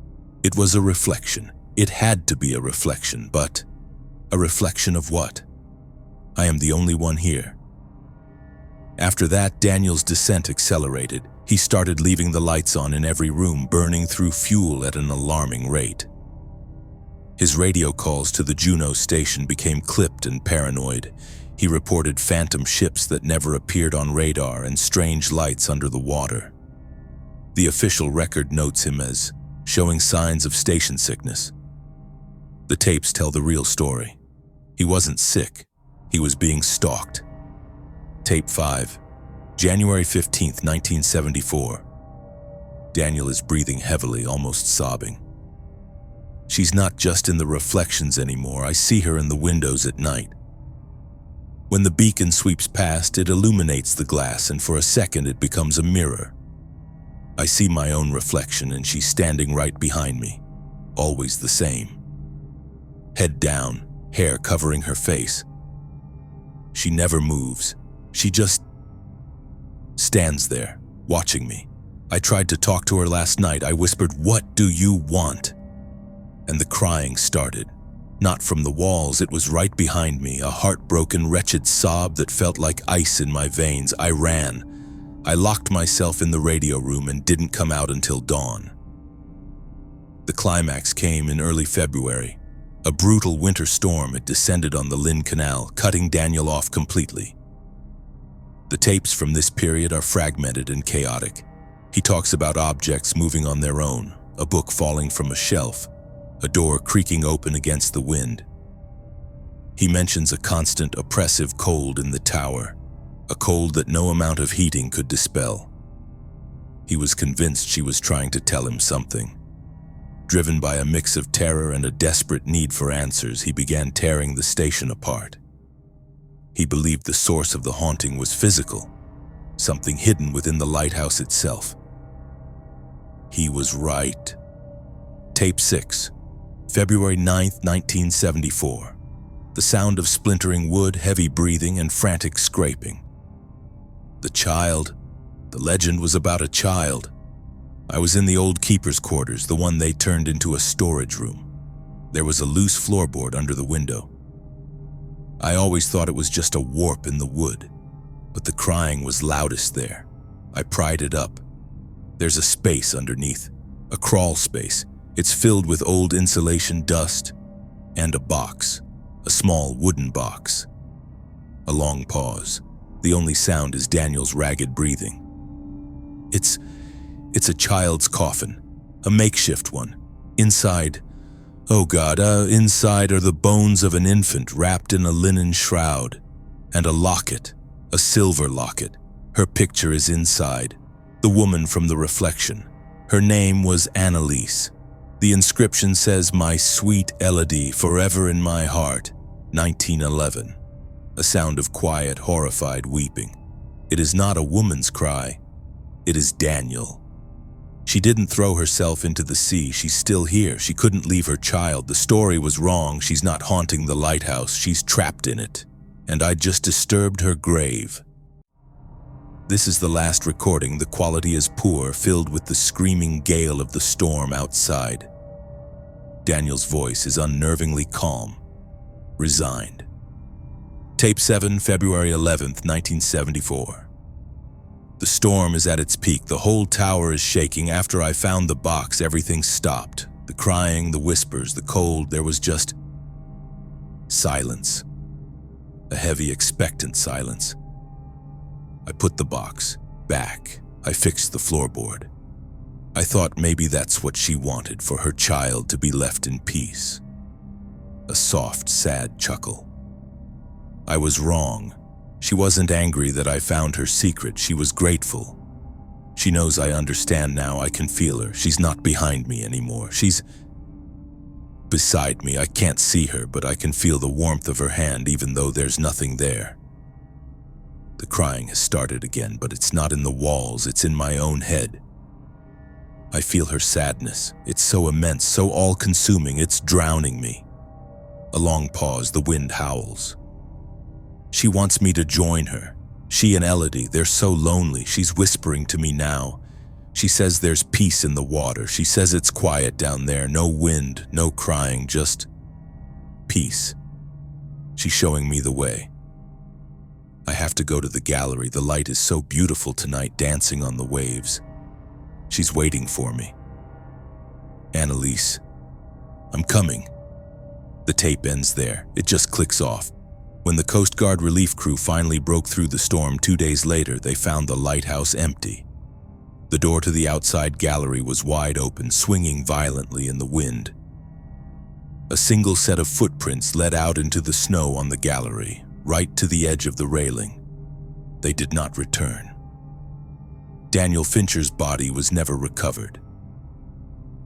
It was a reflection. It had to be a reflection, but a reflection of what? I am the only one here. After that, Daniel's descent accelerated. He started leaving the lights on in every room, burning through fuel at an alarming rate. His radio calls to the Juneau station became clipped and paranoid. He reported phantom ships that never appeared on radar and strange lights under the water. The official record notes him as showing signs of station sickness. The tapes tell the real story. He wasn't sick. He was being stalked. Tape 5, January 15th, 1974. Daniel is breathing heavily, almost sobbing. She's not just in the reflections anymore. I see her in the windows at night. When the beacon sweeps past, it illuminates the glass, and for a second it becomes a mirror. I see my own reflection, and she's standing right behind me, always the same. Head down, hair covering her face. She never moves. She just stands there, watching me. I tried to talk to her last night. I whispered, "What do you want?" And the crying started. Not from the walls, it was right behind me, a heartbroken, wretched sob that felt like ice in my veins. I ran. I locked myself in the radio room and didn't come out until dawn. The climax came in early February. A brutal winter storm had descended on the Lynn Canal, cutting Daniel off completely. The tapes from this period are fragmented and chaotic. He talks about objects moving on their own, a book falling from a shelf, a door creaking open against the wind. He mentions a constant, oppressive cold in the tower, a cold that no amount of heating could dispel. He was convinced she was trying to tell him something. Driven by a mix of terror and a desperate need for answers, he began tearing the station apart. He believed the source of the haunting was physical, something hidden within the lighthouse itself. He was right. Tape 6, February 9th, 1974. The sound of splintering wood, heavy breathing, and frantic scraping. The child. The legend was about a child. I was in the old keeper's quarters, the one they turned into a storage room. There was a loose floorboard under the window. I always thought it was just a warp in the wood, but the crying was loudest there. I pried it up. There's a space underneath, a crawl space. It's filled with old insulation dust and a box, a small wooden box. A long pause. The only sound is Daniel's ragged breathing. It's a child's coffin, a makeshift one. Inside, inside are the bones of an infant wrapped in a linen shroud, and a locket, a silver locket. Her picture is inside, the woman from the reflection. Her name was Annalise. The inscription says, "My sweet Elodie, forever in my heart, 1911. A sound of quiet, horrified weeping. It is not a woman's cry. It is Daniel. She didn't throw herself into the sea. She's still here. She couldn't leave her child. The story was wrong. She's not haunting the lighthouse. She's trapped in it. And I just disturbed her grave." This is the last recording. The quality is poor, filled with the screaming gale of the storm outside. Daniel's voice is unnervingly calm, resigned. Tape 7, February 11th, 1974. The storm is at its peak. The whole tower is shaking. After I found the box, everything stopped. The crying, the whispers, the cold. There was just silence. A heavy, expectant silence. I put the box back. I fixed the floorboard. I thought maybe that's what she wanted, for her child to be left in peace. A soft, sad chuckle. I was wrong. She wasn't angry that I found her secret. She was grateful. She knows I understand now. I can feel her. She's not behind me anymore. She's beside me. I can't see her, but I can feel the warmth of her hand even though there's nothing there. The crying has started again, but it's not in the walls. It's in my own head. I feel her sadness. It's so immense, so all-consuming. It's drowning me. A long pause. The wind howls. She wants me to join her. She and Elodie, they're so lonely. She's whispering to me now. She says there's peace in the water. She says it's quiet down there. No wind, no crying, just peace. She's showing me the way. I have to go to the gallery. The light is so beautiful tonight, dancing on the waves. She's waiting for me. Annalise, I'm coming. The tape ends there. It just clicks off. When the Coast Guard relief crew finally broke through the storm 2 days later, they found the lighthouse empty. The door to the outside gallery was wide open, swinging violently in the wind. A single set of footprints led out into the snow on the gallery, right to the edge of the railing. They did not return. Daniel Fincher's body was never recovered.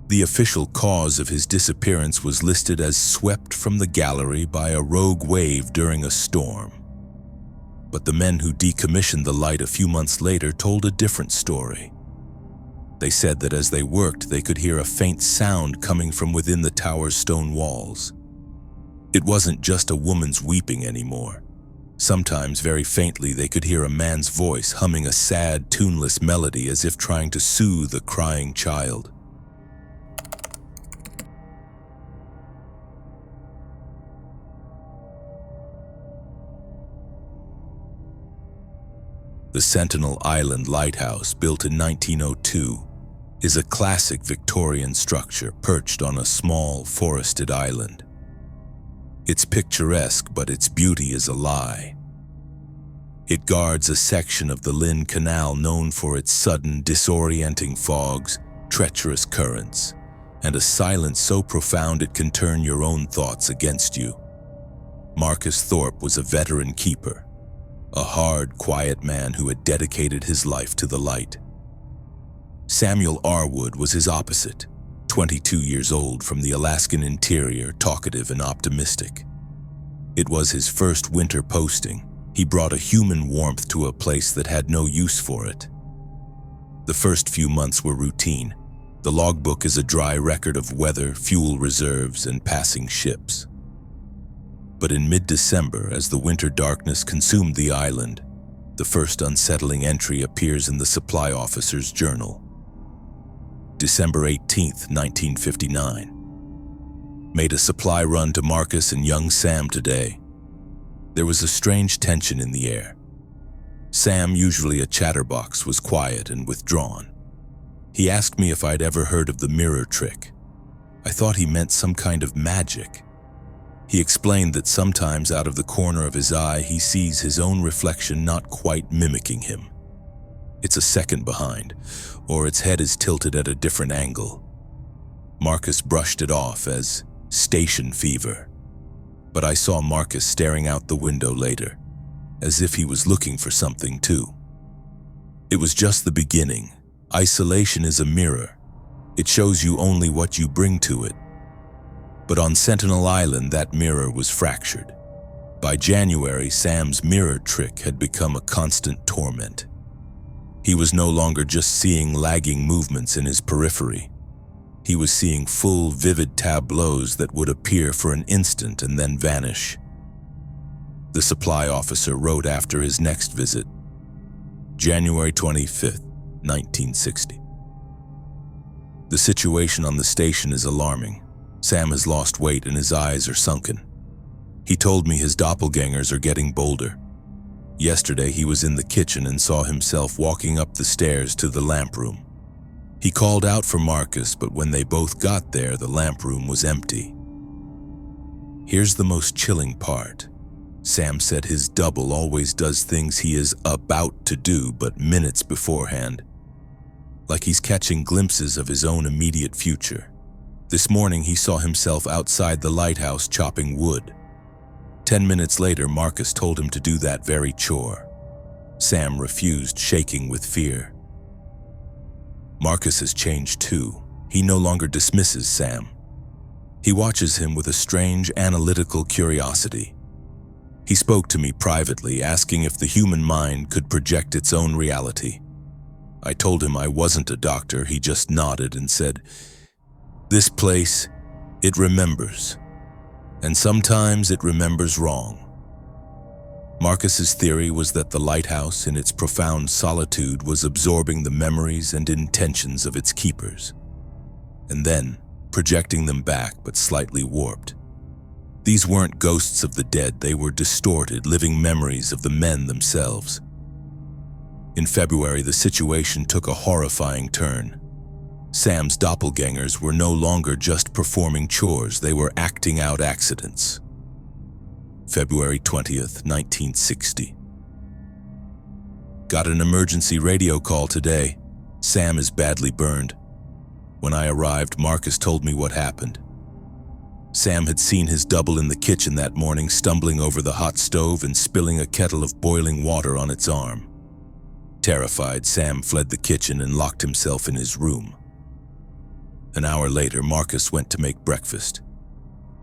The official cause of his disappearance was listed as swept from the gallery by a rogue wave during a storm. But the men who decommissioned the light a few months later told a different story. They said that as they worked, they could hear a faint sound coming from within the tower's stone walls. It wasn't just a woman's weeping anymore. Sometimes, very faintly, they could hear a man's voice humming a sad, tuneless melody as if trying to soothe a crying child. The Sentinel Island Lighthouse, built in 1902, is a classic Victorian structure perched on a small, forested island. It's picturesque, but its beauty is a lie. It guards a section of the Lynn Canal known for its sudden, disorienting fogs, treacherous currents, and a silence so profound it can turn your own thoughts against you. Marcus Thorpe was a veteran keeper, a hard, quiet man who had dedicated his life to the light. Samuel Arwood was his opposite, 22 years old, from the Alaskan interior, talkative and optimistic. It was his first winter posting. He brought a human warmth to a place that had no use for it. The first few months were routine. The logbook is a dry record of weather, fuel reserves, and passing ships. But in mid-December, as the winter darkness consumed the island, the first unsettling entry appears in the supply officer's journal. December 18th, 1959. Made a supply run to Marcus and young Sam today. There was a strange tension in the air. Sam, usually a chatterbox, was quiet and withdrawn. He asked me if I'd ever heard of the mirror trick. I thought he meant some kind of magic. He explained that sometimes out of the corner of his eye he sees his own reflection not quite mimicking him. It's a second behind, or its head is tilted at a different angle. Marcus brushed it off as station fever. But I saw Marcus staring out the window later, as if he was looking for something too. It was just the beginning. Isolation is a mirror. It shows you only what you bring to it. But on Sentinel Island, that mirror was fractured. By January, Sam's mirror trick had become a constant torment. He was no longer just seeing lagging movements in his periphery. He was seeing full, vivid tableaus that would appear for an instant and then vanish. The supply officer wrote after his next visit, January 25th, 1960. The situation on the station is alarming. Sam has lost weight and his eyes are sunken. He told me his doppelgangers are getting bolder. Yesterday he was in the kitchen and saw himself walking up the stairs to the lamp room. He called out for Marcus, but when they both got there, the lamp room was empty. Here's the most chilling part. Sam said his double always does things he is about to do, but minutes beforehand. like he's catching glimpses of his own immediate future. This morning, he saw himself outside the lighthouse chopping wood. 10 minutes later, Marcus told him to do that very chore. Sam refused, shaking with fear. Marcus has changed too. He no longer dismisses Sam. He watches him with a strange, analytical curiosity. He spoke to me privately, asking if the human mind could project its own reality. I told him I wasn't a doctor. He just nodded and said, "This place, it remembers. And sometimes it remembers wrong." Marcus's theory was that the lighthouse, in its profound solitude, was absorbing the memories and intentions of its keepers, and then projecting them back, but slightly warped. These weren't ghosts of the dead, they were distorted, living memories of the men themselves. In February, the situation took a horrifying turn. Sam's doppelgangers were no longer just performing chores, they were acting out accidents. February 20th, 1960. Got an emergency radio call today. Sam is badly burned. When I arrived, Marcus told me what happened. Sam had seen his double in the kitchen that morning, stumbling over the hot stove and spilling a kettle of boiling water on its arm. Terrified, Sam fled the kitchen and locked himself in his room. An hour later, Marcus went to make breakfast.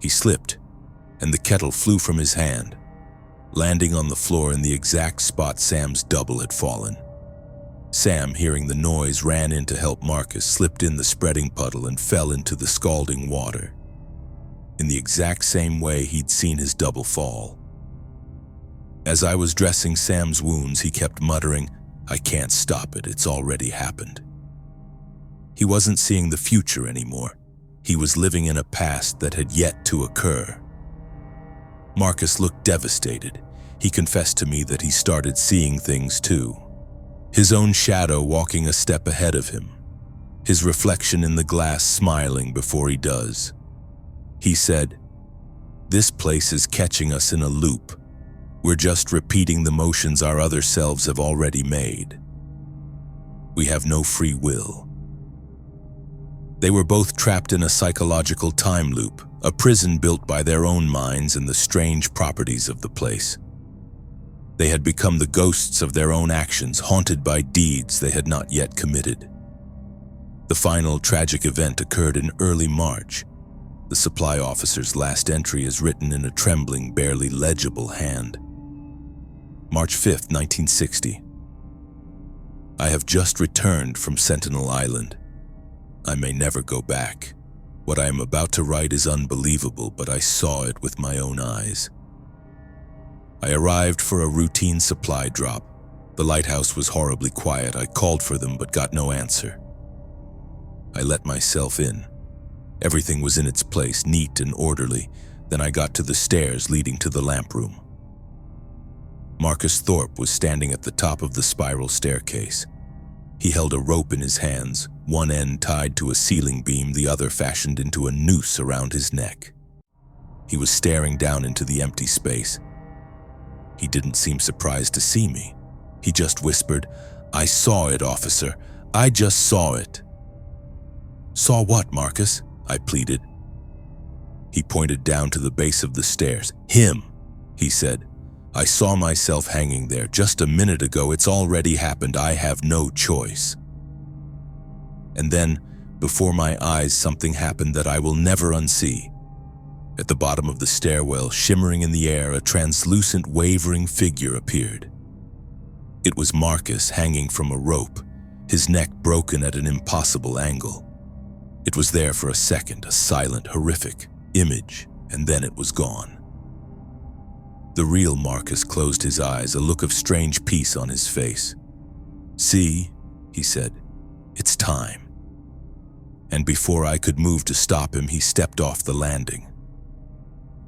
He slipped, and the kettle flew from his hand, landing on the floor in the exact spot Sam's double had fallen. Sam, hearing the noise, ran in to help Marcus, slipped in the spreading puddle and fell into the scalding water, in the exact same way he'd seen his double fall. As I was dressing Sam's wounds, he kept muttering, "I can't stop it, it's already happened." He wasn't seeing the future anymore. He was living in a past that had yet to occur. Marcus looked devastated. He confessed to me that he started seeing things too. His own shadow walking a step ahead of him. His reflection in the glass smiling before he does. He said, "This place is catching us in a loop. We're just repeating the motions our other selves have already made. We have no free will." They were both trapped in a psychological time loop, a prison built by their own minds and the strange properties of the place. They had become the ghosts of their own actions, haunted by deeds they had not yet committed. The final tragic event occurred in early March. The supply officer's last entry is written in a trembling, barely legible hand. March 5th, 1960. I have just returned from Sentinel Island. I may never go back. What I am about to write is unbelievable, but I saw it with my own eyes. I arrived for a routine supply drop. The lighthouse was horribly quiet. I called for them but got no answer. I let myself in. Everything was in its place, neat and orderly. Then I got to the stairs leading to the lamp room. Marcus Thorpe was standing at the top of the spiral staircase. He held a rope in his hands, one end tied to a ceiling beam, the other fashioned into a noose around his neck. He was staring down into the empty space. He didn't seem surprised to see me. He just whispered, "I saw it, officer. I just saw it." "Saw what, Marcus?" I pleaded. He pointed down to the base of the stairs. "Him," he said. "I saw myself hanging there just a minute ago. It's already happened. I have no choice." And then, before my eyes, something happened that I will never unsee. At the bottom of the stairwell, shimmering in the air, a translucent, wavering figure appeared. It was Marcus, hanging from a rope, his neck broken at an impossible angle. It was there for a second, a silent, horrific image, and then it was gone. The real Marcus closed his eyes, a look of strange peace on his face. "See," he said, "it's time." And before I could move to stop him, he stepped off the landing.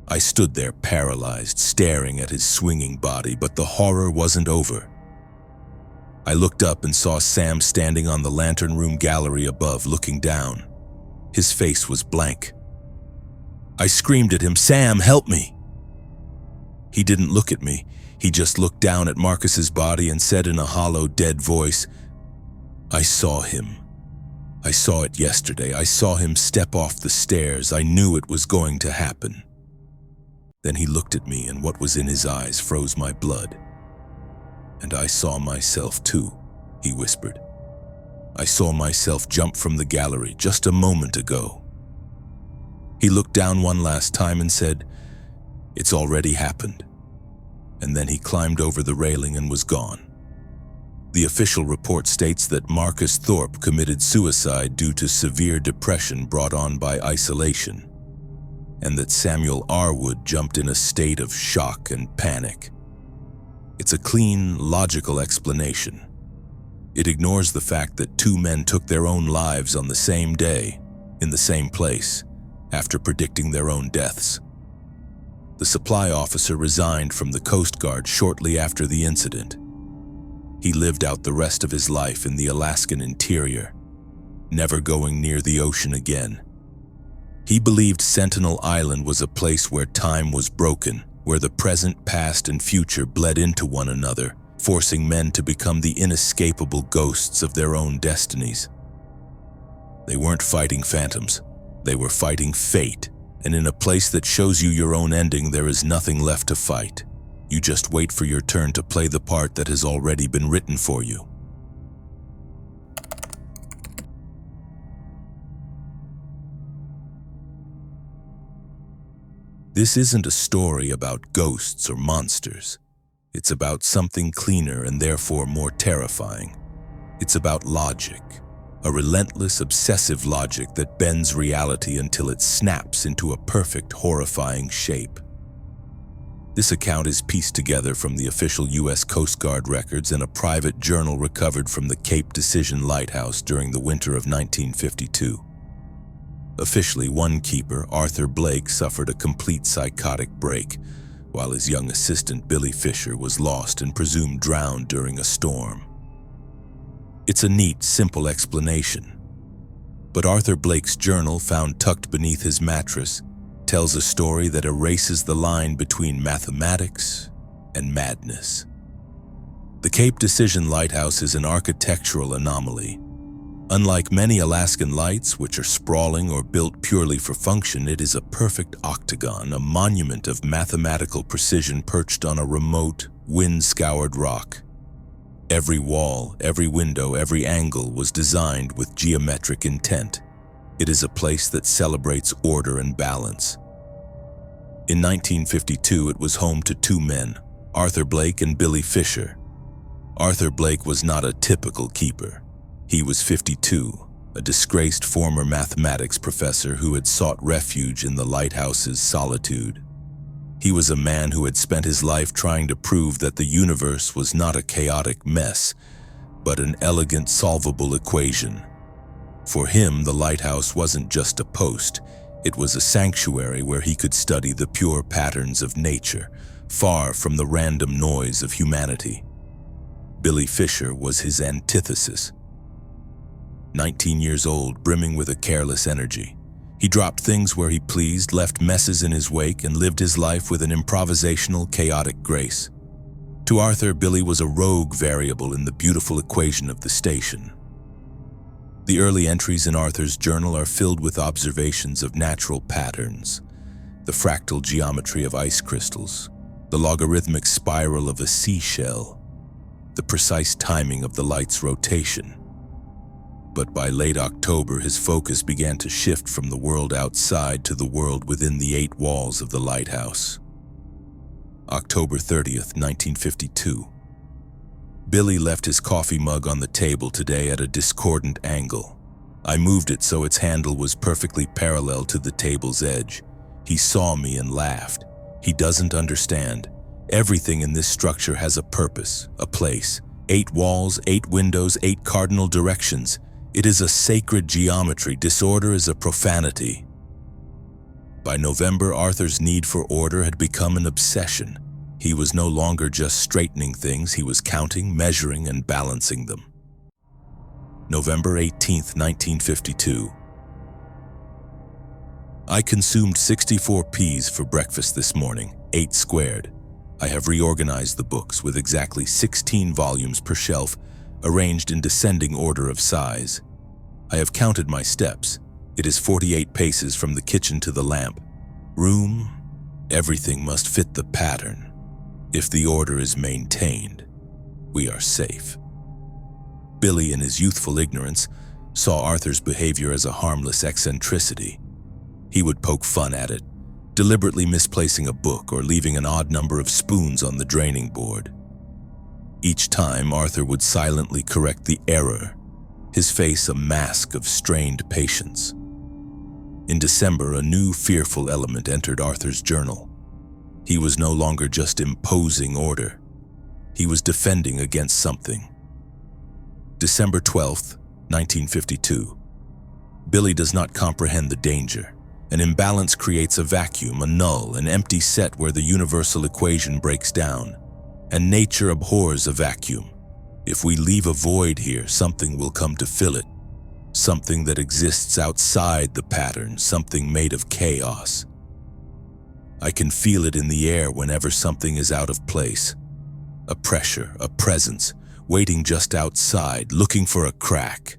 I stood there paralyzed, staring at his swinging body, but the horror wasn't over. I looked up and saw Sam standing on the lantern room gallery above, looking down. His face was blank. I screamed at him, "Sam, help me!" He didn't look at me. He just looked down at Marcus's body and said in a hollow, dead voice, "I saw him. I saw it yesterday. I saw him step off the stairs. I knew it was going to happen. Then he looked at me, and what was in his eyes froze my blood. And I saw myself too, he whispered. I saw myself jump from the gallery just a moment ago. He looked down one last time and said, "It's already happened." And then he climbed over the railing and was gone. The official report states that Marcus Thorpe committed suicide due to severe depression brought on by isolation, and that Samuel Arwood jumped in a state of shock and panic. It's a clean, logical explanation. It ignores the fact that two men took their own lives on the same day, in the same place, after predicting their own deaths. The supply officer resigned from the Coast Guard shortly after the incident. He lived out the rest of his life in the Alaskan interior, never going near the ocean again. He believed Sentinel Island was a place where time was broken, where the present, past, and future bled into one another, forcing men to become the inescapable ghosts of their own destinies. They weren't fighting phantoms. They were fighting fate, and in a place that shows you your own ending, there is nothing left to fight. You just wait for your turn to play the part that has already been written for you. This isn't a story about ghosts or monsters. It's about something cleaner and therefore more terrifying. It's about logic, a relentless, obsessive logic that bends reality until it snaps into a perfect, horrifying shape. This account is pieced together from the official U.S. Coast Guard records and a private journal recovered from the Cape Decision Lighthouse during the winter of 1952. Officially, one keeper, Arthur Blake, suffered a complete psychotic break, while his young assistant, Billy Fisher, was lost and presumed drowned during a storm. It's a neat, simple explanation. But Arthur Blake's journal, found tucked beneath his mattress, tells a story that erases the line between mathematics and madness. The Cape Decision Lighthouse is an architectural anomaly. Unlike many Alaskan lights, which are sprawling or built purely for function, it is a perfect octagon, a monument of mathematical precision perched on a remote, wind-scoured rock. Every wall, every window, every angle was designed with geometric intent. It is a place that celebrates order and balance. In 1952, it was home to two men, Arthur Blake and Billy Fisher. Arthur Blake was not a typical keeper. He was 52, a disgraced former mathematics professor who had sought refuge in the lighthouse's solitude. He was a man who had spent his life trying to prove that the universe was not a chaotic mess, but an elegant, solvable equation. For him, the lighthouse wasn't just a post. It was a sanctuary where he could study the pure patterns of nature, far from the random noise of humanity. Billy Fisher was his antithesis. 19 years old, brimming with a careless energy. He dropped things where he pleased, left messes in his wake, and lived his life with an improvisational, chaotic grace. To Arthur, Billy was a rogue variable in the beautiful equation of the station. The early entries in Arthur's journal are filled with observations of natural patterns, the fractal geometry of ice crystals, the logarithmic spiral of a seashell, the precise timing of the light's rotation. But by late October, his focus began to shift from the world outside to the world within the 8 walls of the lighthouse. October 30th, 1952. Billy left his coffee mug on the table today at a discordant angle. I moved it so its handle was perfectly parallel to the table's edge. He saw me and laughed. He doesn't understand. Everything in this structure has a purpose, a place. 8 walls, 8 windows, 8 cardinal directions. It is a sacred geometry. Disorder is a profanity. By November, Arthur's need for order had become an obsession. He was no longer just straightening things, he was counting, measuring, and balancing them. November 18th, 1952. I consumed 64 peas for breakfast this morning, 8 squared. I have reorganized the books with exactly 16 volumes per shelf, arranged in descending order of size. I have counted my steps. It is 48 paces from the kitchen to the lamp. Room, everything must fit the pattern. If the order is maintained, we are safe. Billy, in his youthful ignorance, saw Arthur's behavior as a harmless eccentricity. He would poke fun at it, deliberately misplacing a book or leaving an odd number of spoons on the draining board. Each time, Arthur would silently correct the error, his face a mask of strained patience. In December, a new fearful element entered Arthur's journal. He was no longer just imposing order. He was defending against something. December 12th, 1952. Billy does not comprehend the danger. An imbalance creates a vacuum, a null, an empty set where the universal equation breaks down. And nature abhors a vacuum. If we leave a void here, something will come to fill it. Something that exists outside the pattern, something made of chaos. I can feel it in the air whenever something is out of place. A pressure, a presence, waiting just outside, looking for a crack.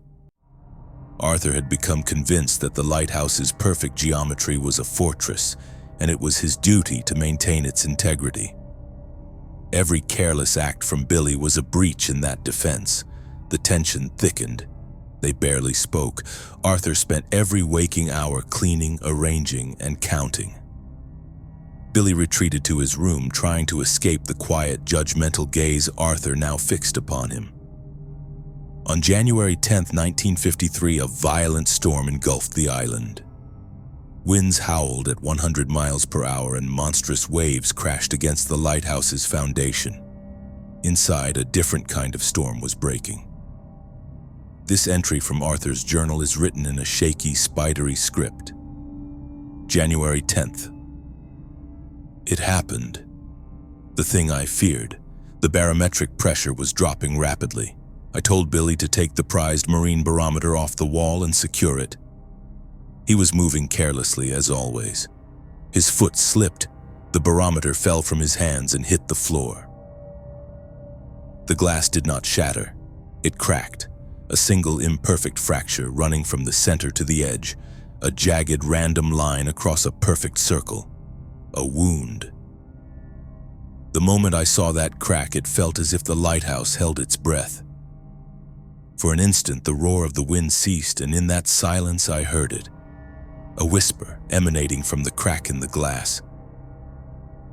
Arthur had become convinced that the lighthouse's perfect geometry was a fortress, and it was his duty to maintain its integrity. Every careless act from Billy was a breach in that defense. The tension thickened. They barely spoke. Arthur spent every waking hour cleaning, arranging, and counting. Billy retreated to his room, trying to escape the quiet, judgmental gaze Arthur now fixed upon him. On January 10, 1953, a violent storm engulfed the island. Winds howled at 100 miles per hour and monstrous waves crashed against the lighthouse's foundation. Inside, a different kind of storm was breaking. This entry from Arthur's journal is written in a shaky, spidery script. January 10th. It happened. The thing I feared. The barometric pressure was dropping rapidly. I told Billy to take the prized marine barometer off the wall and secure it. He was moving carelessly, as always. His foot slipped. The barometer fell from his hands and hit the floor. The glass did not shatter. It cracked, a single imperfect fracture running from the center to the edge, a jagged random line across a perfect circle. A wound. The moment I saw that crack, it felt as if the lighthouse held its breath. For an instant, the roar of the wind ceased, and in that silence I heard it. A whisper emanating from the crack in the glass.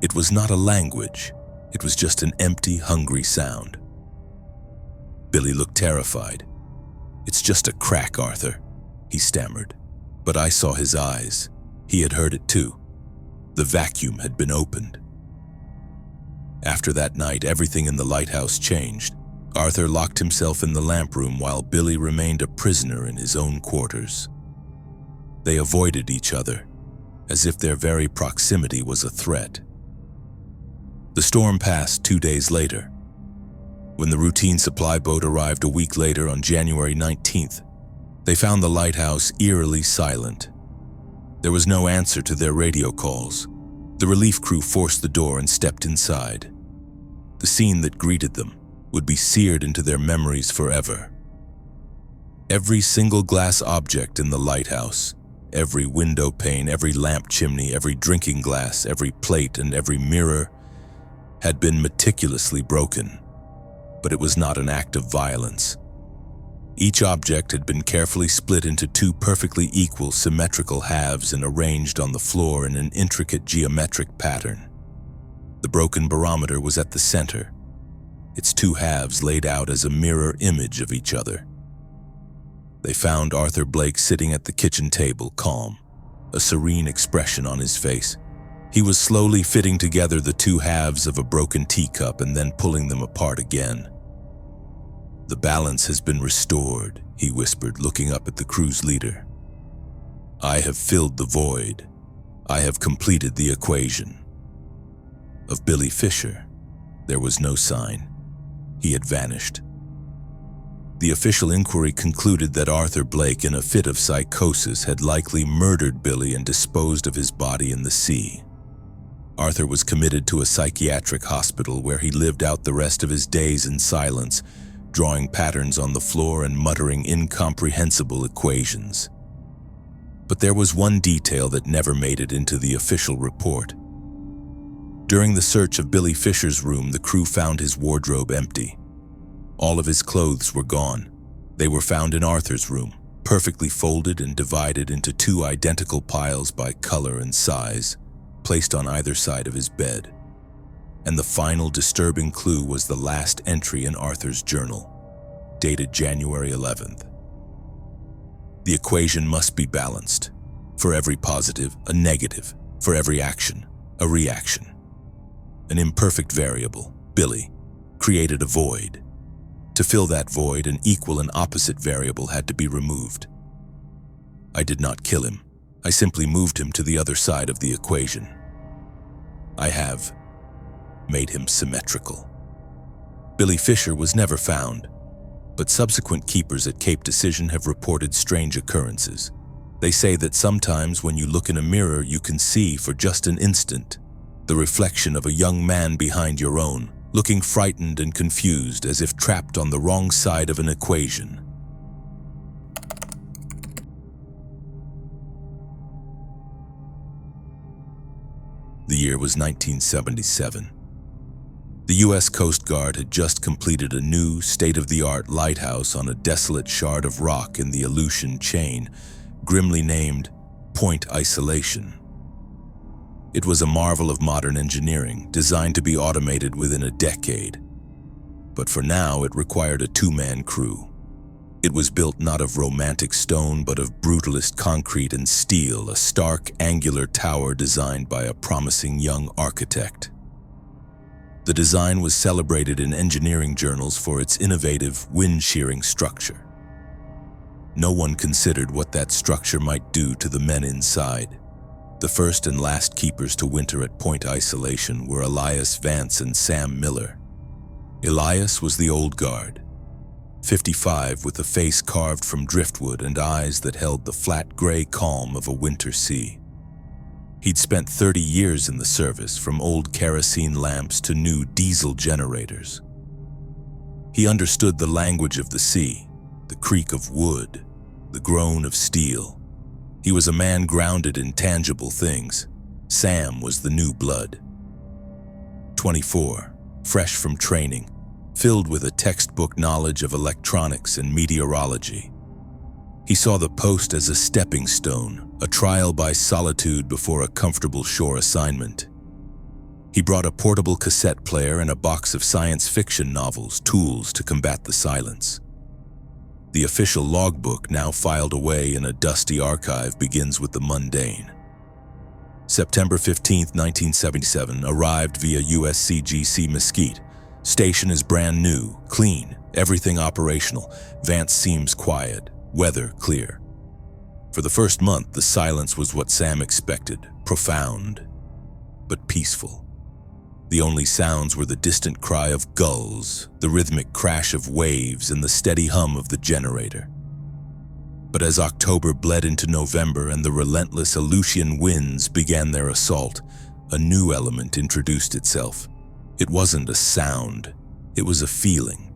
It was not a language. It was just an empty, hungry sound. Billy looked terrified. "It's just a crack, Arthur," he stammered. But I saw his eyes. He had heard it too. The vacuum had been opened. After that night, everything in the lighthouse changed. Arthur locked himself in the lamp room while Billy remained a prisoner in his own quarters. They avoided each other, as if their very proximity was a threat. The storm passed 2 days later. When the routine supply boat arrived a week later on January 19th, they found the lighthouse eerily silent. There was no answer to their radio calls. The relief crew forced the door and stepped inside. The scene that greeted them would be seared into their memories forever. Every single glass object in the lighthouse, every window pane, every lamp chimney, every drinking glass, every plate, and every mirror had been meticulously broken. But it was not an act of violence. Each object had been carefully split into two perfectly equal, symmetrical halves and arranged on the floor in an intricate geometric pattern. The broken barometer was at the center, its two halves laid out as a mirror image of each other. They found Arthur Blake sitting at the kitchen table, calm, a serene expression on his face. He was slowly fitting together the two halves of a broken teacup and then pulling them apart again. "The balance has been restored," he whispered, looking up at the crew's leader. "I have filled the void. I have completed the equation." Of Billy Fisher, there was no sign. He had vanished. The official inquiry concluded that Arthur Blake, in a fit of psychosis, had likely murdered Billy and disposed of his body in the sea. Arthur was committed to a psychiatric hospital where he lived out the rest of his days in silence, drawing patterns on the floor and muttering incomprehensible equations. But there was one detail that never made it into the official report. During the search of Billy Fisher's room, the crew found his wardrobe empty. All of his clothes were gone. They were found in Arthur's room, perfectly folded and divided into two identical piles by color and size, placed on either side of his bed. And the final disturbing clue was the last entry in Arthur's journal, dated January 11th. The equation must be balanced. For every positive, a negative. For every action, a reaction. An imperfect variable, Billy, created a void. To fill that void, an equal and opposite variable had to be removed. I did not kill him. I simply moved him to the other side of the equation. I have made him symmetrical. Billy Fisher was never found, but subsequent keepers at Cape Decision have reported strange occurrences. They say that sometimes when you look in a mirror, you can see for just an instant the reflection of a young man behind your own, looking frightened and confused as if trapped on the wrong side of an equation. The year was 1977. The U.S. Coast Guard had just completed a new, state-of-the-art lighthouse on a desolate shard of rock in the Aleutian chain, grimly named Point Isolation. It was a marvel of modern engineering, designed to be automated within a decade. But for now, it required a two-man crew. It was built not of romantic stone, but of brutalist concrete and steel, a stark, angular tower designed by a promising young architect. The design was celebrated in engineering journals for its innovative, wind-shearing structure. No one considered what that structure might do to the men inside. The first and last keepers to winter at Point Isolation were Elias Vance and Sam Miller. Elias was the old guard, 55, with a face carved from driftwood and eyes that held the flat gray calm of a winter sea. He'd spent 30 years in the service, from old kerosene lamps to new diesel generators. He understood the language of the sea, the creak of wood, the groan of steel. He was a man grounded in tangible things. Sam was the new blood. 24, fresh from training, filled with a textbook knowledge of electronics and meteorology. He saw the post as a stepping stone, a trial by solitude before a comfortable shore assignment. He brought a portable cassette player and a box of science fiction novels, tools to combat the silence. The official logbook, now filed away in a dusty archive, begins with the mundane. September 15, 1977, arrived via USCGC Mesquite. Station is brand new, clean, everything operational. Vance seems quiet. Weather clear. For the first month, the silence was what Sam expected, profound, but peaceful. The only sounds were the distant cry of gulls, the rhythmic crash of waves, and the steady hum of the generator. But as October bled into November and the relentless Aleutian winds began their assault, a new element introduced itself. It wasn't a sound, it was a feeling.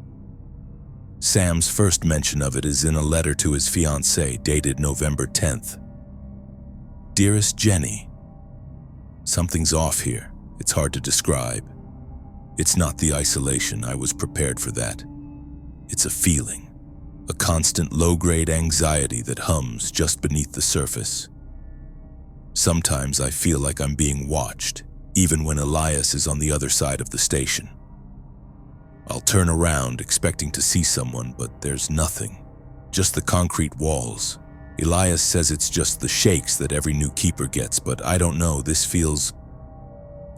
Sam's first mention of it is in a letter to his fiancée dated November 10th. Dearest Jenny, something's off here. It's hard to describe. It's not the isolation, I was prepared for that. It's a feeling, a constant low-grade anxiety that hums just beneath the surface. Sometimes I feel like I'm being watched, even when Elias is on the other side of the station. I'll turn around expecting to see someone, but there's nothing. Just the concrete walls. Elias says it's just the shakes that every new keeper gets, but I don't know, this feels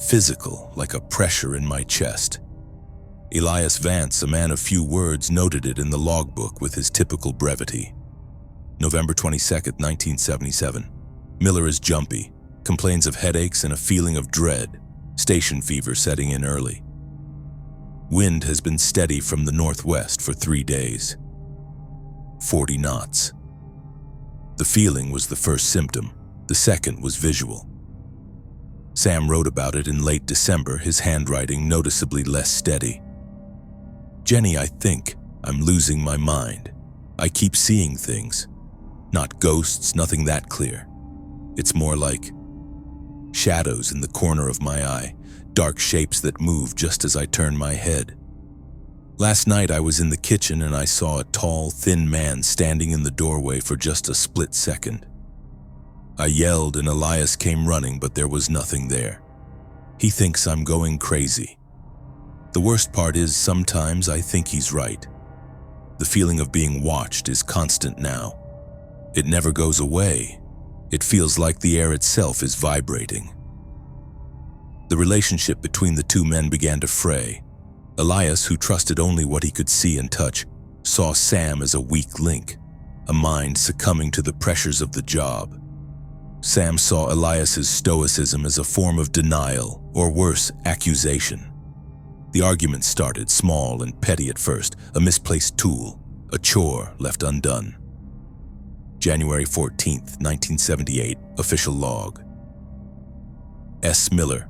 physical, like a pressure in my chest. Elias Vance, a man of few words, noted it in the logbook with his typical brevity. November 22nd, 1977. Miller is jumpy, complains of headaches and a feeling of dread, station fever setting in early. Wind has been steady from the northwest for 3 days. 40 knots. The feeling was the first symptom. The second was visual. Sam wrote about it in late December, his handwriting noticeably less steady. Jenny, I think I'm losing my mind. I keep seeing things. Not ghosts, nothing that clear. It's more like shadows in the corner of my eye, dark shapes that move just as I turn my head. Last night I was in the kitchen and I saw a tall, thin man standing in the doorway for just a split second. I yelled and Elias came running, but there was nothing there. He thinks I'm going crazy. The worst part is sometimes I think he's right. The feeling of being watched is constant now. It never goes away. It feels like the air itself is vibrating. The relationship between the two men began to fray. Elias, who trusted only what he could see and touch, saw Sam as a weak link, a mind succumbing to the pressures of the job. Sam saw Elias's stoicism as a form of denial, or worse, accusation. The argument started small and petty at first, a misplaced tool, a chore left undone. January 14th, 1978, official log. S. Miller.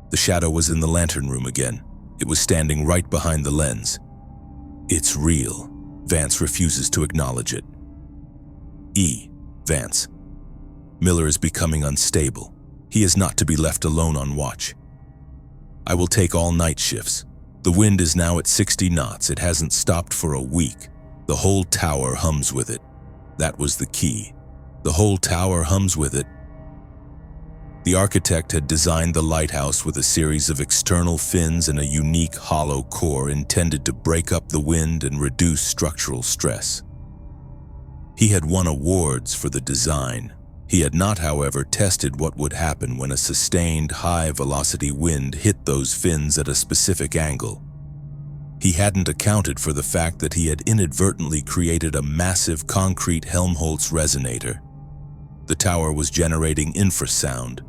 The shadow was in the lantern room again. It was standing right behind the lens. It's real. Vance refuses to acknowledge it. E. Vance. Miller is becoming unstable. He is not to be left alone on watch. I will take all night shifts. The wind is now at 60 knots. It hasn't stopped for a week. The whole tower hums with it. That was the key. The whole tower hums with it. The architect had designed the lighthouse with a series of external fins and a unique hollow core intended to break up the wind and reduce structural stress. He had won awards for the design. He had not, however, tested what would happen when a sustained high-velocity wind hit those fins at a specific angle. He hadn't accounted for the fact that he had inadvertently created a massive concrete Helmholtz resonator. The tower was generating infrasound,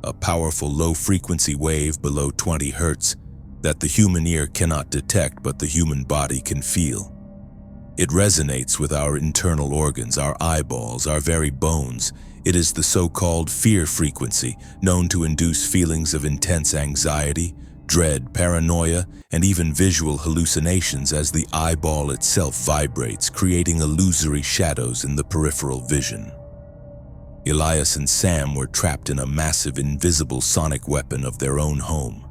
a powerful low-frequency wave below 20 Hz that the human ear cannot detect but the human body can feel. It resonates with our internal organs, our eyeballs, our very bones. It is the so-called fear frequency, known to induce feelings of intense anxiety, dread, paranoia, and even visual hallucinations as the eyeball itself vibrates, creating illusory shadows in the peripheral vision. Elias and Sam were trapped in a massive invisible sonic weapon of their own home.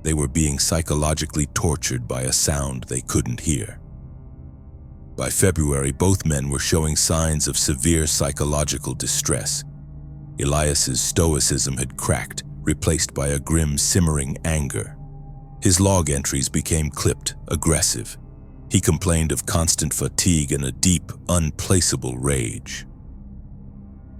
They were being psychologically tortured by a sound they couldn't hear. By February, both men were showing signs of severe psychological distress. Elias's stoicism had cracked, replaced by a grim, simmering anger. His log entries became clipped, aggressive. He complained of constant fatigue and a deep, unplaceable rage.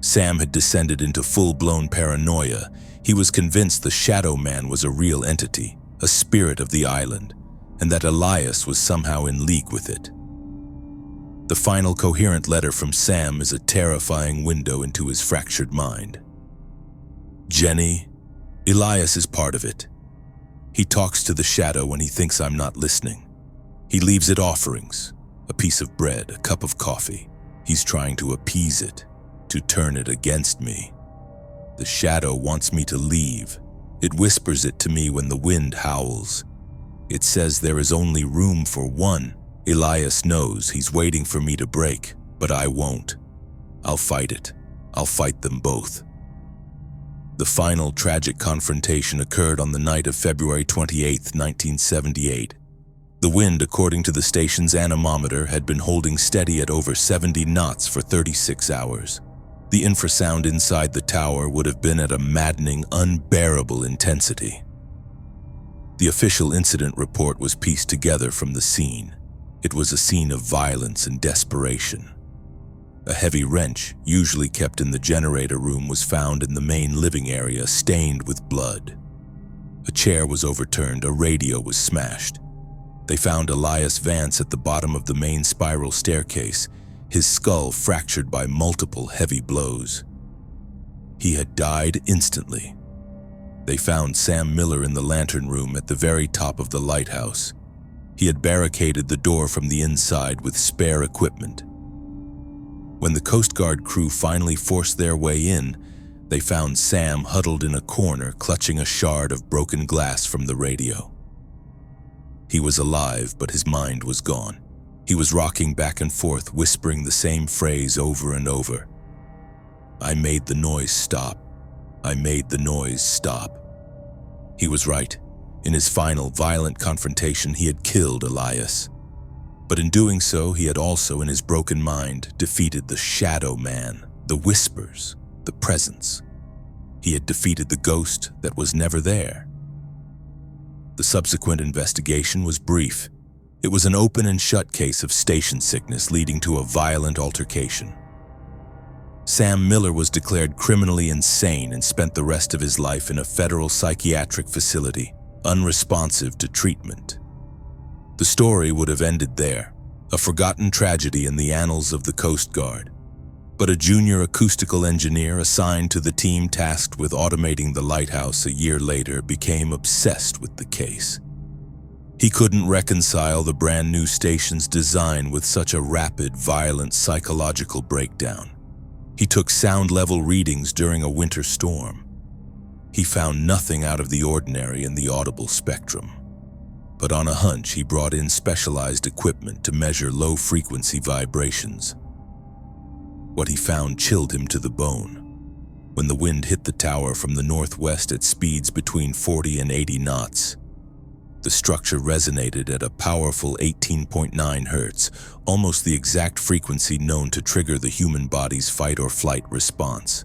Sam had descended into full-blown paranoia. He was convinced the Shadow Man was a real entity, a spirit of the island, and that Elias was somehow in league with it. The final coherent letter from Sam is a terrifying window into his fractured mind. Jenny, Elias is part of it. He talks to the shadow when he thinks I'm not listening. He leaves it offerings, a piece of bread, a cup of coffee. He's trying to appease it, to turn it against me. The shadow wants me to leave. It whispers it to me when the wind howls. It says there is only room for one. Elias knows he's waiting for me to break, but I won't. I'll fight it. I'll fight them both. The final tragic confrontation occurred on the night of February 28, 1978. The wind, according to the station's anemometer, had been holding steady at over 70 knots for 36 hours. The infrasound inside the tower would have been at a maddening, unbearable intensity. The official incident report was pieced together from the scene. It was a scene of violence and desperation. A heavy wrench, usually kept in the generator room, was found in the main living area, stained with blood. A chair was overturned, a radio was smashed. They found Elias Vance at the bottom of the main spiral staircase, his skull fractured by multiple heavy blows. He had died instantly. They found Sam Miller in the lantern room at the very top of the lighthouse. He had barricaded the door from the inside with spare equipment. When the Coast Guard crew finally forced their way in, they found Sam huddled in a corner, clutching a shard of broken glass from the radio. He was alive, but his mind was gone. He was rocking back and forth, whispering the same phrase over and over. "I made the noise stop. I made the noise stop." He was right. In his final violent confrontation, he had killed Elias. But in doing so, he had also, in his broken mind, defeated the Shadow Man, the whispers, the presence. He had defeated the ghost that was never there. The subsequent investigation was brief. It was an open and shut case of station sickness leading to a violent altercation. Sam Miller was declared criminally insane and spent the rest of his life in a federal psychiatric facility, unresponsive to treatment. The story would have ended there, a forgotten tragedy in the annals of the Coast Guard. But a junior acoustical engineer assigned to the team tasked with automating the lighthouse a year later became obsessed with the case. He couldn't reconcile the brand new station's design with such a rapid, violent psychological breakdown. He took sound level readings during a winter storm. He found nothing out of the ordinary in the audible spectrum. But on a hunch, he brought in specialized equipment to measure low-frequency vibrations. What he found chilled him to the bone. When the wind hit the tower from the northwest at speeds between 40 and 80 knots, the structure resonated at a powerful 18.9 hertz, almost the exact frequency known to trigger the human body's fight-or-flight response.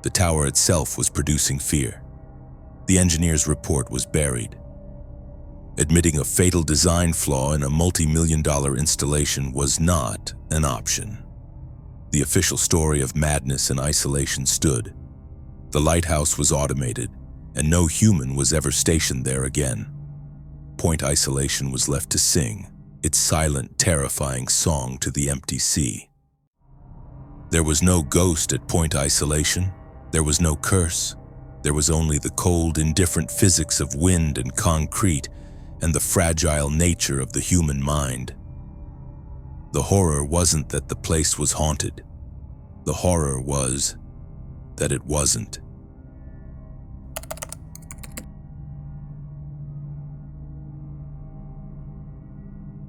The tower itself was producing fear. The engineer's report was buried. Admitting a fatal design flaw in a multi-million-dollar installation was not an option. The official story of madness and isolation stood. The lighthouse was automated, and no human was ever stationed there again. Point Isolation was left to sing its silent, terrifying song to the empty sea. There was no ghost at Point Isolation. There was no curse. There was only the cold, indifferent physics of wind and concrete, and the fragile nature of the human mind. The horror wasn't that the place was haunted. The horror was that it wasn't.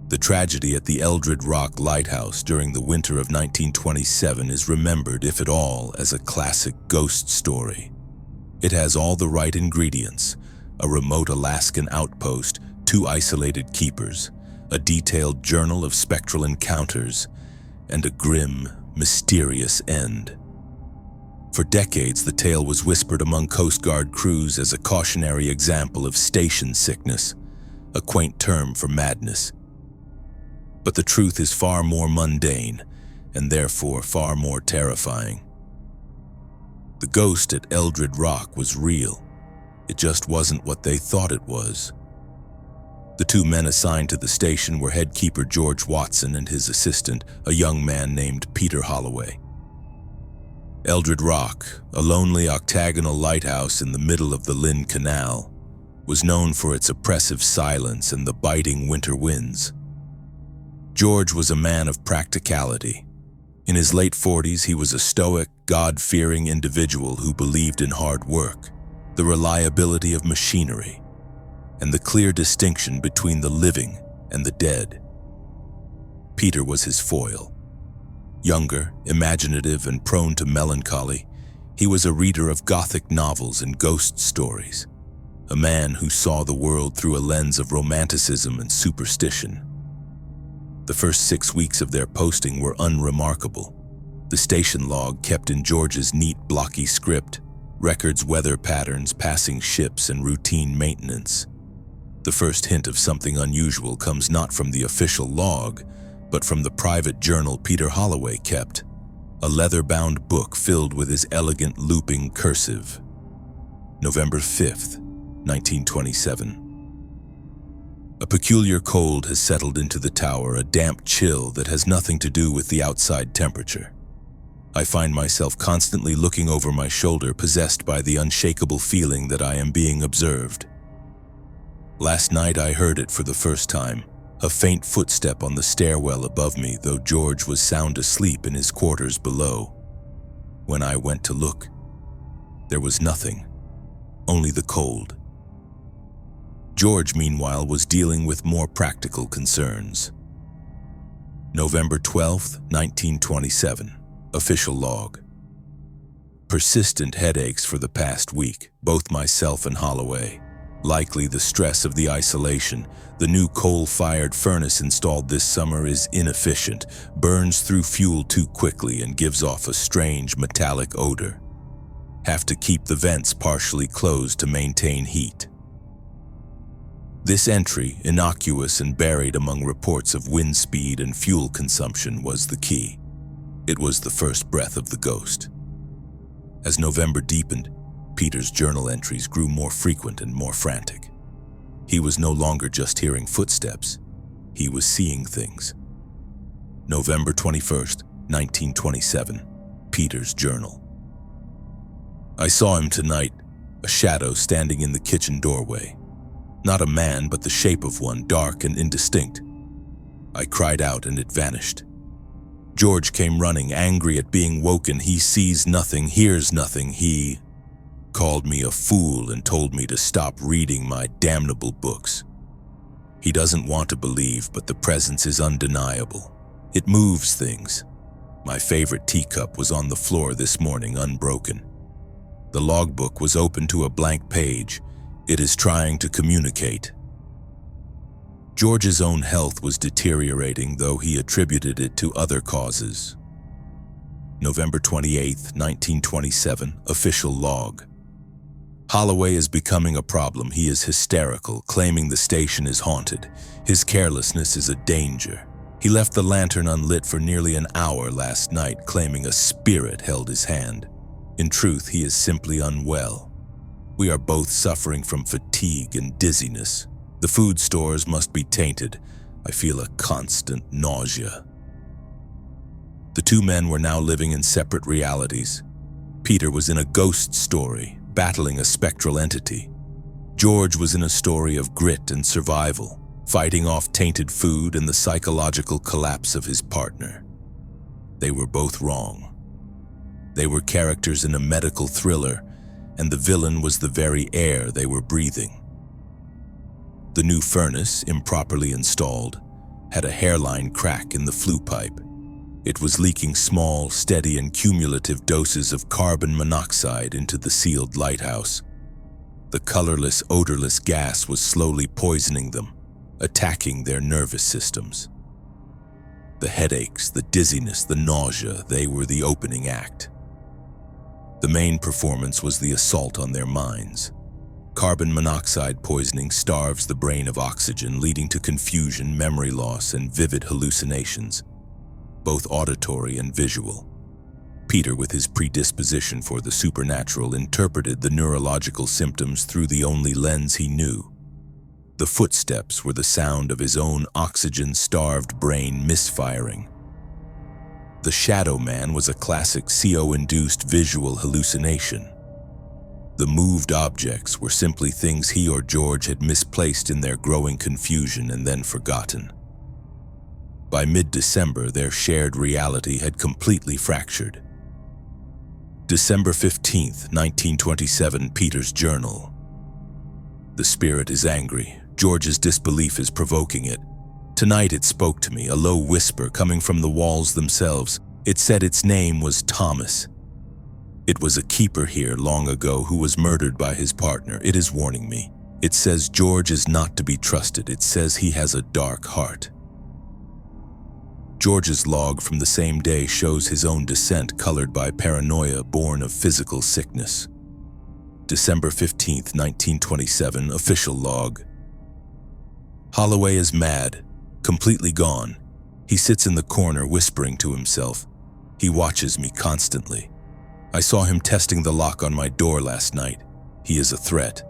The tragedy at the Eldred Rock Lighthouse during the winter of 1927 is remembered, if at all, as a classic ghost story. It has all the right ingredients: a remote Alaskan outpost, 2 isolated keepers, a detailed journal of spectral encounters, and a grim, mysterious end. For decades, the tale was whispered among Coast Guard crews as a cautionary example of station sickness, a quaint term for madness. But the truth is far more mundane, and therefore far more terrifying. The ghost at Eldred Rock was real. It just wasn't what they thought it was. The 2 men assigned to the station were head keeper George Watson and his assistant, a young man named Peter Holloway. Eldred Rock, a lonely octagonal lighthouse in the middle of the Lynn Canal, was known for its oppressive silence and the biting winter winds. George was a man of practicality. In his late 40s, he was a stoic, God-fearing individual who believed in hard work, the reliability of machinery, and the clear distinction between the living and the dead. Peter was his foil. Younger, imaginative, and prone to melancholy, he was a reader of Gothic novels and ghost stories, a man who saw the world through a lens of romanticism and superstition. The first 6 weeks of their posting were unremarkable. The station log kept in George's neat, blocky script, records weather patterns, passing ships, and routine maintenance. The first hint of something unusual comes not from the official log, but from the private journal Peter Holloway kept, a leather-bound book filled with his elegant looping cursive. November 5th, 1927. A peculiar cold has settled into the tower, a damp chill that has nothing to do with the outside temperature. I find myself constantly looking over my shoulder, possessed by the unshakable feeling that I am being observed. Last night I heard it for the first time, a faint footstep on the stairwell above me, though George was sound asleep in his quarters below. When I went to look, there was nothing, only the cold. George, meanwhile, was dealing with more practical concerns. November 12, 1927. Official log. Persistent headaches for the past week, both myself and Holloway. Likely the stress of the isolation. The new coal-fired furnace installed this summer is inefficient, burns through fuel too quickly and gives off a strange metallic odor. Have to keep the vents partially closed to maintain heat. This entry, innocuous and buried among reports of wind speed and fuel consumption, was the key. It was the first breath of the ghost. As November deepened, Peter's journal entries grew more frequent and more frantic. He was no longer just hearing footsteps. He was seeing things. November 21st, 1927. Peter's journal. I saw him tonight, a shadow standing in the kitchen doorway. Not a man, but the shape of one, dark and indistinct. I cried out and it vanished. George came running, angry at being woken. He sees nothing, hears nothing. He called me a fool and told me to stop reading my damnable books. He doesn't want to believe, but the presence is undeniable. It moves things. My favorite teacup was on the floor this morning, unbroken. The logbook was open to a blank page. It is trying to communicate. George's own health was deteriorating, though he attributed it to other causes. November 28, 1927. Official log. Holloway is becoming a problem. He is hysterical, claiming the station is haunted. His carelessness is a danger. He left the lantern unlit for nearly an hour last night, claiming a spirit held his hand. In truth, he is simply unwell. We are both suffering from fatigue and dizziness. The food stores must be tainted. I feel a constant nausea. The two men were now living in separate realities. Peter was in a ghost story, battling a spectral entity. George was in a story of grit and survival, fighting off tainted food and the psychological collapse of his partner. They were both wrong. They were characters in a medical thriller, and the villain was the very air they were breathing. The new furnace, improperly installed, had a hairline crack in the flue pipe. It was leaking small, steady, and cumulative doses of carbon monoxide into the sealed lighthouse. The colorless, odorless gas was slowly poisoning them, attacking their nervous systems. The headaches, the dizziness, the nausea, they were the opening act. The main performance was the assault on their minds. Carbon monoxide poisoning starves the brain of oxygen, leading to confusion, memory loss, and vivid hallucinations, both auditory and visual. Peter, with his predisposition for the supernatural, interpreted the neurological symptoms through the only lens he knew. The footsteps were the sound of his own oxygen-starved brain misfiring. The Shadow Man was a classic CO-induced visual hallucination. The moved objects were simply things he or George had misplaced in their growing confusion and then forgotten. By mid-December, their shared reality had completely fractured. December 15th, 1927, Peter's journal. The spirit is angry. George's disbelief is provoking it. Tonight it spoke to me, a low whisper coming from the walls themselves. It said its name was Thomas. It was a keeper here long ago who was murdered by his partner. It is warning me. It says George is not to be trusted. It says he has a dark heart. George's log from the same day shows his own descent colored by paranoia born of physical sickness. December 15th, 1927, official log. Holloway is mad, completely gone. He sits in the corner whispering to himself. He watches me constantly. I saw him testing the lock on my door last night. He is a threat.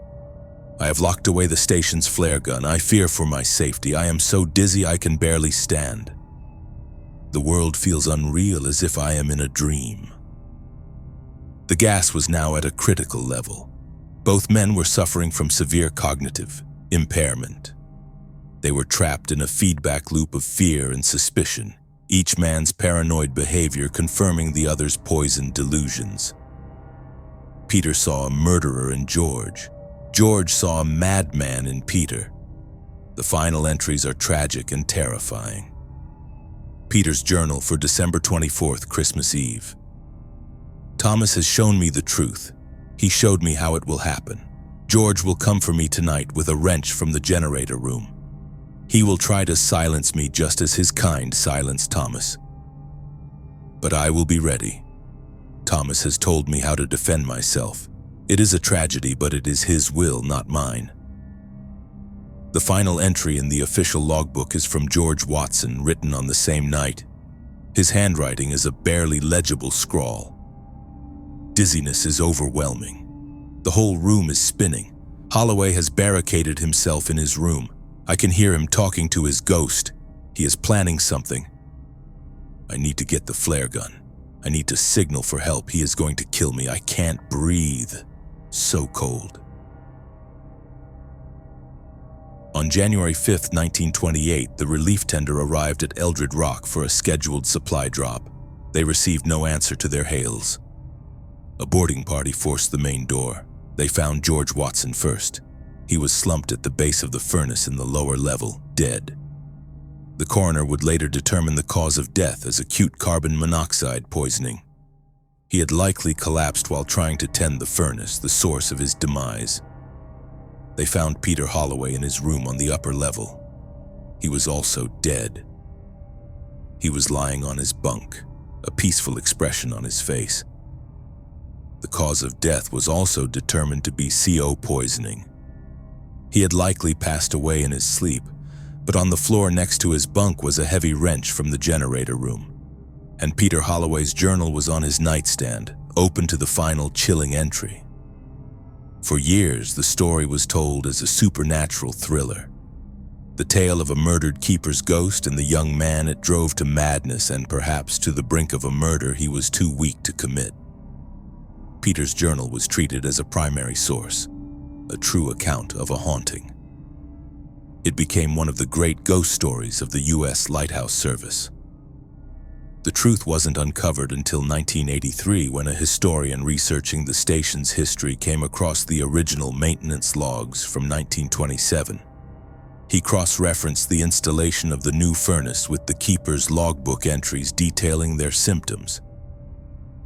I have locked away the station's flare gun. I fear for my safety. I am so dizzy I can barely stand. The world feels unreal, as if I am in a dream. The gas was now at a critical level. Both men were suffering from severe cognitive impairment. They were trapped in a feedback loop of fear and suspicion, each man's paranoid behavior confirming the other's poisoned delusions. Peter saw a murderer in George. George saw a madman in Peter. The final entries are tragic and terrifying. Peter's journal for December 24th, Christmas Eve. Thomas has shown me the truth. He showed me how it will happen. George will come for me tonight with a wrench from the generator room. He will try to silence me just as his kind silenced Thomas. But I will be ready. Thomas has told me how to defend myself. It is a tragedy, but it is his will, not mine. The final entry in the official logbook is from George Watson, written on the same night. His handwriting is a barely legible scrawl. Dizziness is overwhelming. The whole room is spinning. Holloway has barricaded himself in his room. I can hear him talking to his ghost. He is planning something. I need to get the flare gun. I need to signal for help. He is going to kill me. I can't breathe. So cold. On January 5, 1928, the relief tender arrived at Eldred Rock for a scheduled supply drop. They received no answer to their hails. A boarding party forced the main door. They found George Watson first. He was slumped at the base of the furnace in the lower level, dead. The coroner would later determine the cause of death as acute carbon monoxide poisoning. He had likely collapsed while trying to tend the furnace, the source of his demise. They found Peter Holloway in his room on the upper level. He was also dead. He was lying on his bunk, a peaceful expression on his face. The cause of death was also determined to be CO poisoning. He had likely passed away in his sleep, but on the floor next to his bunk was a heavy wrench from the generator room. And Peter Holloway's journal was on his nightstand, open to the final chilling entry. For years, the story was told as a supernatural thriller. The tale of a murdered keeper's ghost and the young man it drove to madness and perhaps to the brink of a murder he was too weak to commit. Peter's journal was treated as a primary source, a true account of a haunting. It became one of the great ghost stories of the U.S. Lighthouse service. The truth wasn't uncovered until 1983 when a historian researching the station's history came across the original maintenance logs from 1927. He cross-referenced the installation of the new furnace with the keeper's logbook entries detailing their symptoms.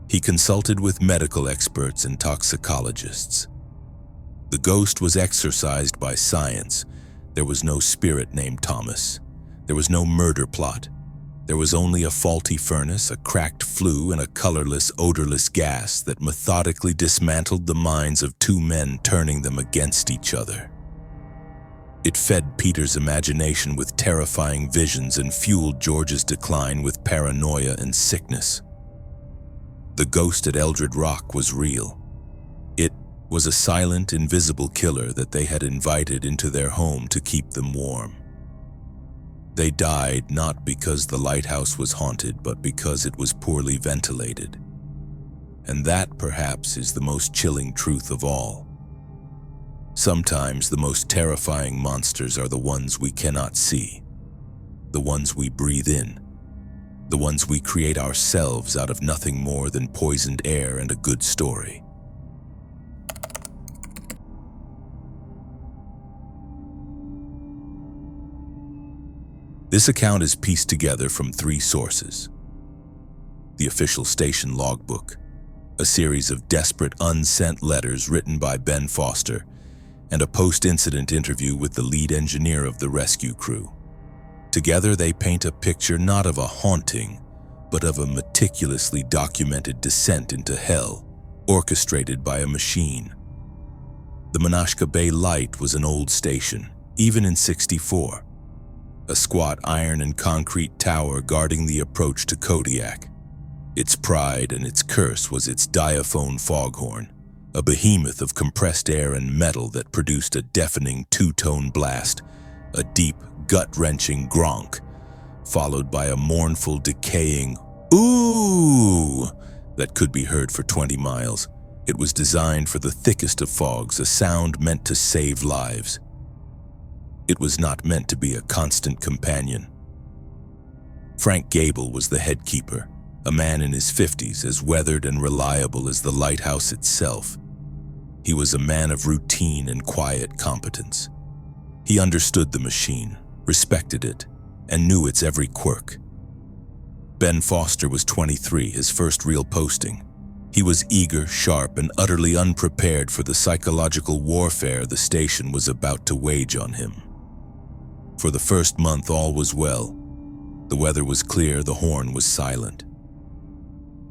He consulted with medical experts and toxicologists. The ghost was exorcised by science. There was no spirit named Thomas. There was no murder plot. There was only a faulty furnace, a cracked flue, and a colorless, odorless gas that methodically dismantled the minds of two men, turning them against each other. It fed Peter's imagination with terrifying visions and fueled George's decline with paranoia and sickness. The ghost at Eldred Rock was real. It was a silent, invisible killer that they had invited into their home to keep them warm. They died not because the lighthouse was haunted, but because it was poorly ventilated. And that, perhaps, is the most chilling truth of all. Sometimes the most terrifying monsters are the ones we cannot see, the ones we breathe in, the ones we create ourselves out of nothing more than poisoned air and a good story. This account is pieced together from three sources: the official station logbook, a series of desperate unsent letters written by Ben Foster, and a post-incident interview with the lead engineer of the rescue crew. Together they paint a picture not of a haunting, but of a meticulously documented descent into hell, orchestrated by a machine. The Menasha Bay Light was an old station, even in '64. A squat iron and concrete tower guarding the approach to Kodiak. Its pride and its curse was its diaphone foghorn, a behemoth of compressed air and metal that produced a deafening two-tone blast, a deep, gut-wrenching gronk, followed by a mournful, decaying "ooh" that could be heard for 20 miles. It was designed for the thickest of fogs, a sound meant to save lives. It was not meant to be a constant companion. Frank Gable was the head keeper, a man in his 50s, as weathered and reliable as the lighthouse itself. He was a man of routine and quiet competence. He understood the machine, respected it, and knew its every quirk. Ben Foster was 23, his first real posting. He was eager, sharp, and utterly unprepared for the psychological warfare the station was about to wage on him. For the first month, all was well. The weather was clear, the horn was silent.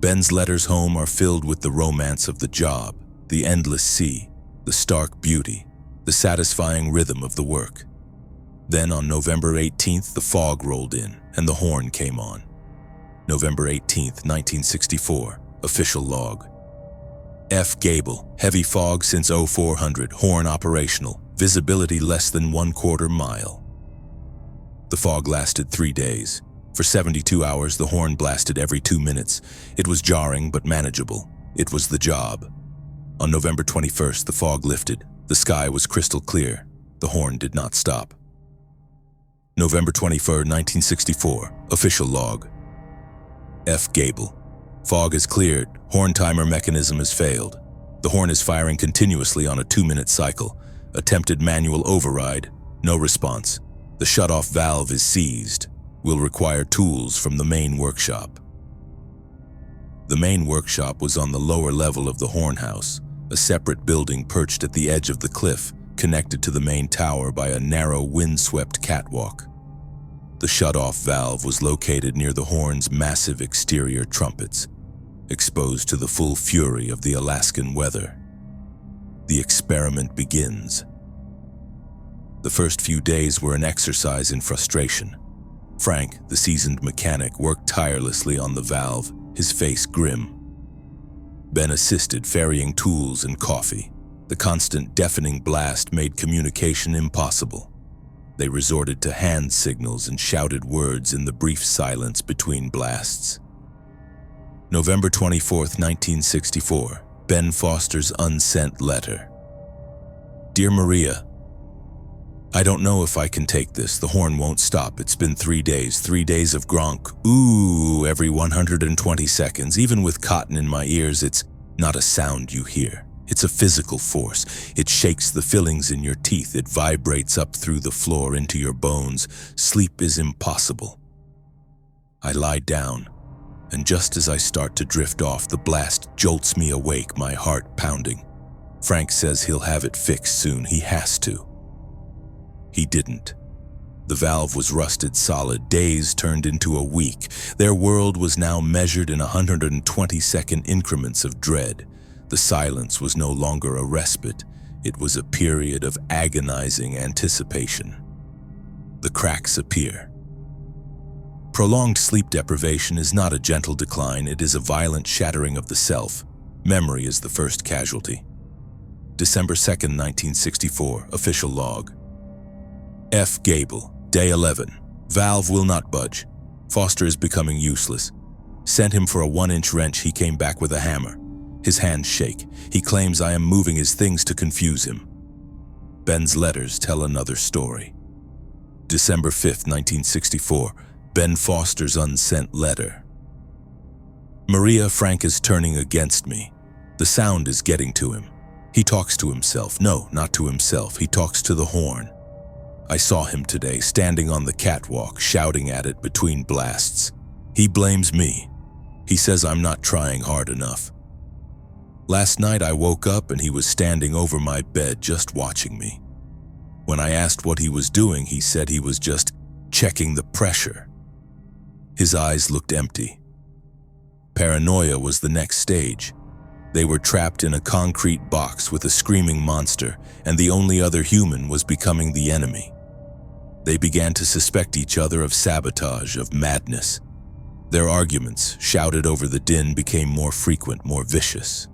Ben's letters home are filled with the romance of the job, the endless sea, the stark beauty, the satisfying rhythm of the work. Then on November 18th, the fog rolled in and the horn came on. November 18th, 1964, official log. F. Gable, heavy fog since 0400, horn operational, visibility less than 1/4 mile. The fog lasted 3 days. For 72 hours, the horn blasted every 2 minutes. It was jarring but manageable. It was the job. On November 21st, the fog lifted. The sky was crystal clear. The horn did not stop. November 23rd, 1964, official log. F. Gable. Fog has cleared. Horn timer mechanism has failed. The horn is firing continuously on a 2-minute cycle. Attempted manual override. No response. The shutoff valve is seized. Will require tools from the main workshop. The main workshop was on the lower level of the horn house, a separate building perched at the edge of the cliff, connected to the main tower by a narrow, windswept catwalk. The shutoff valve was located near the horn's massive exterior trumpets, exposed to the full fury of the Alaskan weather. The experiment begins. The first few days were an exercise in frustration. Frank, the seasoned mechanic, worked tirelessly on the valve, his face grim. Ben assisted, ferrying tools and coffee. The constant deafening blast made communication impossible. They resorted to hand signals and shouted words in the brief silence between blasts. November 24th, 1964, Ben Foster's unsent letter. Dear Maria, I don't know if I can take this. The horn won't stop. It's been 3 days, 3 days of gronk. Ooh, every 120 seconds. Even with cotton in my ears, it's not a sound you hear. It's a physical force. It shakes the fillings in your teeth. It vibrates up through the floor into your bones. Sleep is impossible. I lie down, and just as I start to drift off, the blast jolts me awake, my heart pounding. Frank says he'll have it fixed soon. He has to. He didn't. The valve was rusted solid. Days turned into a week. Their world was now measured in 120-second increments of dread. The silence was no longer a respite. It was a period of agonizing anticipation. The cracks appear. Prolonged sleep deprivation is not a gentle decline. It is a violent shattering of the self. Memory is the first casualty. December 2nd, 1964, official log. F. Gable, day 11. Valve will not budge. Foster is becoming useless. Sent him for a 1-inch wrench. He came back with a hammer. His hands shake. He claims I am moving his things to confuse him. Ben's letters tell another story. December 5th, 1964, Ben Foster's unsent letter. Maria, Frank is turning against me. The sound is getting to him. He talks to himself. No, not to himself. He talks to the horn. I saw him today, standing on the catwalk, shouting at it between blasts. He blames me. He says I'm not trying hard enough. Last night I woke up and he was standing over my bed just watching me. When I asked what he was doing, he said he was just checking the pressure. His eyes looked empty. Paranoia was the next stage. They were trapped in a concrete box with a screaming monster, and the only other human was becoming the enemy. They began to suspect each other of sabotage, of madness. Their arguments, shouted over the din, became more frequent, more vicious.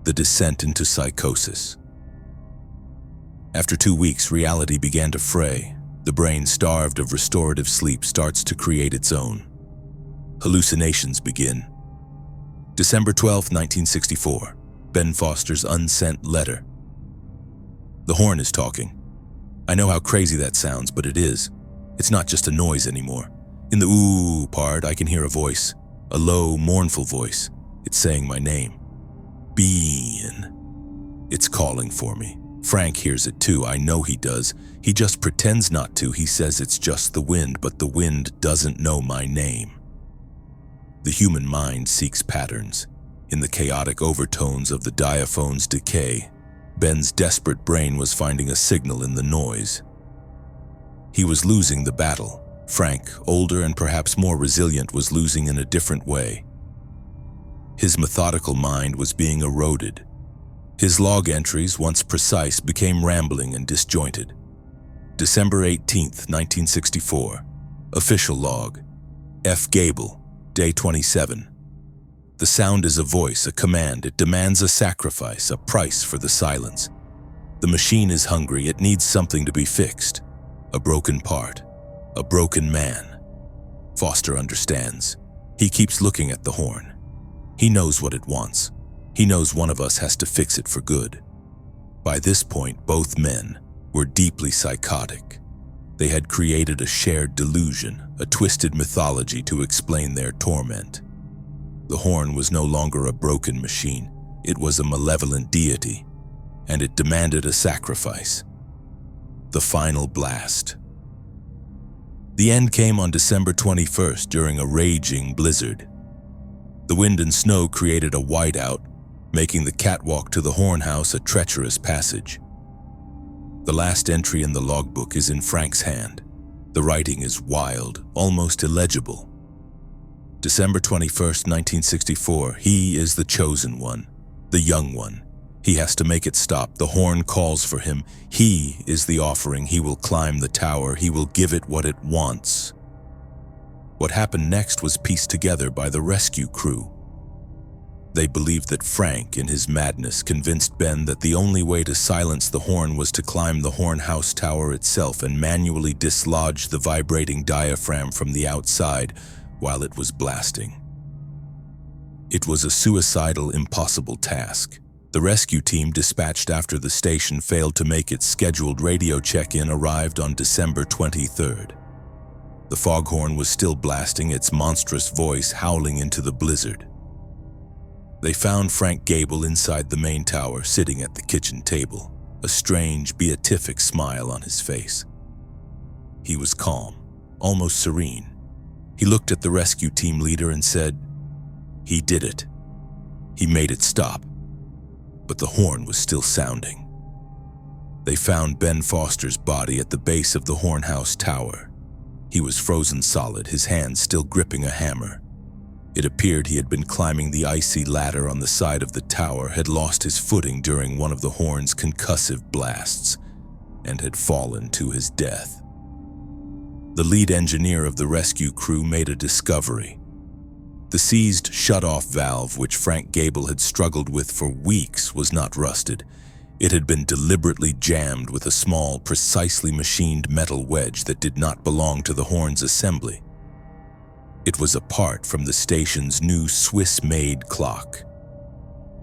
The descent into psychosis. After 2 weeks, reality began to fray. The brain, starved of restorative sleep, starts to create its own. Hallucinations begin. December 12, 1964, Ben Foster's unsent letter. The horn is talking. I know how crazy that sounds, but it is. It's not just a noise anymore. In the ooh part, I can hear a voice, a low, mournful voice. It's saying my name. Bean. It's calling for me. Frank hears it too. I know he does. He just pretends not to. He says it's just the wind, but the wind doesn't know my name. The human mind seeks patterns. In the chaotic overtones of the diaphone's decay, Ben's desperate brain was finding a signal in the noise. He was losing the battle. Frank, older and perhaps more resilient, was losing in a different way. His methodical mind was being eroded. His log entries, once precise, became rambling and disjointed. December 18, 1964. Official log. F. Gable, day 27. The sound is a voice, a command. It demands a sacrifice, a price for the silence. The machine is hungry. It needs something to be fixed. A broken part. A broken man. Foster understands. He keeps looking at the horn. He knows what it wants. He knows one of us has to fix it for good. By this point, both men were deeply psychotic. They had created a shared delusion, a twisted mythology to explain their torment. The horn was no longer a broken machine. It was a malevolent deity, and it demanded a sacrifice. The final blast. The end came on December 21st during a raging blizzard. The wind and snow created a whiteout, making the catwalk to the horn house a treacherous passage. The last entry in the logbook is in Frank's hand. The writing is wild, almost illegible. December 21st, 1964, he is the chosen one, the young one. He has to make it stop. The horn calls for him. He is the offering. He will climb the tower. He will give it what it wants. What happened next was pieced together by the rescue crew. They believed that Frank, in his madness, convinced Ben that the only way to silence the horn was to climb the horn house tower itself and manually dislodge the vibrating diaphragm from the outside while it was blasting. It was a suicidal, impossible task. The rescue team dispatched after the station failed to make its scheduled radio check-in arrived on December 23rd. The foghorn was still blasting, its monstrous voice howling into the blizzard. They found Frank Gable inside the main tower, sitting at the kitchen table, a strange, beatific smile on his face. He was calm, almost serene. He looked at the rescue team leader and said, "He did it. He made it stop." But the horn was still sounding. They found Ben Foster's body at the base of the horn house tower. He was frozen solid, his hands still gripping a hammer. It appeared he had been climbing the icy ladder on the side of the tower, had lost his footing during one of the horn's concussive blasts, and had fallen to his death. The lead engineer of the rescue crew made a discovery. The seized shut-off valve, which Frank Gable had struggled with for weeks, was not rusted. It had been deliberately jammed with a small, precisely machined metal wedge that did not belong to the horn's assembly. It was apart from the station's new Swiss-made clock.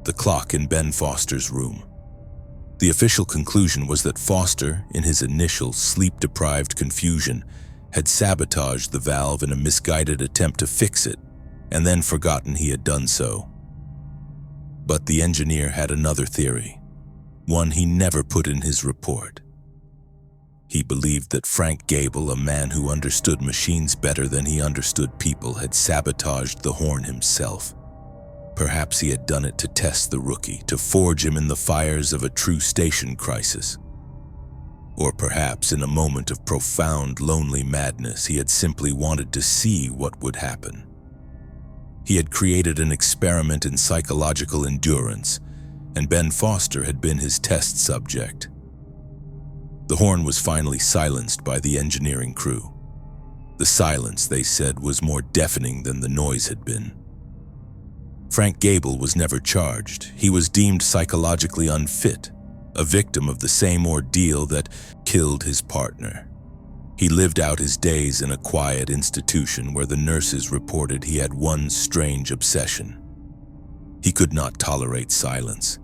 The clock in Ben Foster's room. The official conclusion was that Foster, in his initial sleep-deprived confusion, had sabotaged the valve in a misguided attempt to fix it, and then forgotten he had done so. But the engineer had another theory, one he never put in his report. He believed that Frank Gable, a man who understood machines better than he understood people, had sabotaged the horn himself. Perhaps he had done it to test the rookie, to forge him in the fires of a true station crisis. Or perhaps in a moment of profound, lonely madness, he had simply wanted to see what would happen. He had created an experiment in psychological endurance, and Ben Foster had been his test subject. The horn was finally silenced by the engineering crew. The silence, they said, was more deafening than the noise had been. Frank Gable was never charged. He was deemed psychologically unfit, a victim of the same ordeal that killed his partner. He lived out his days in a quiet institution where the nurses reported he had one strange obsession. He could not tolerate silence.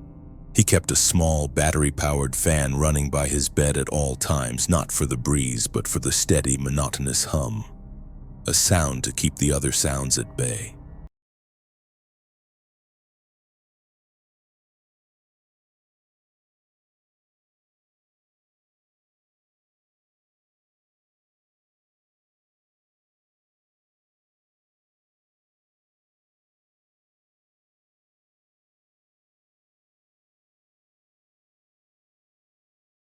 He kept a small, battery-powered fan running by his bed at all times, not for the breeze, but for the steady, monotonous hum, a sound to keep the other sounds at bay.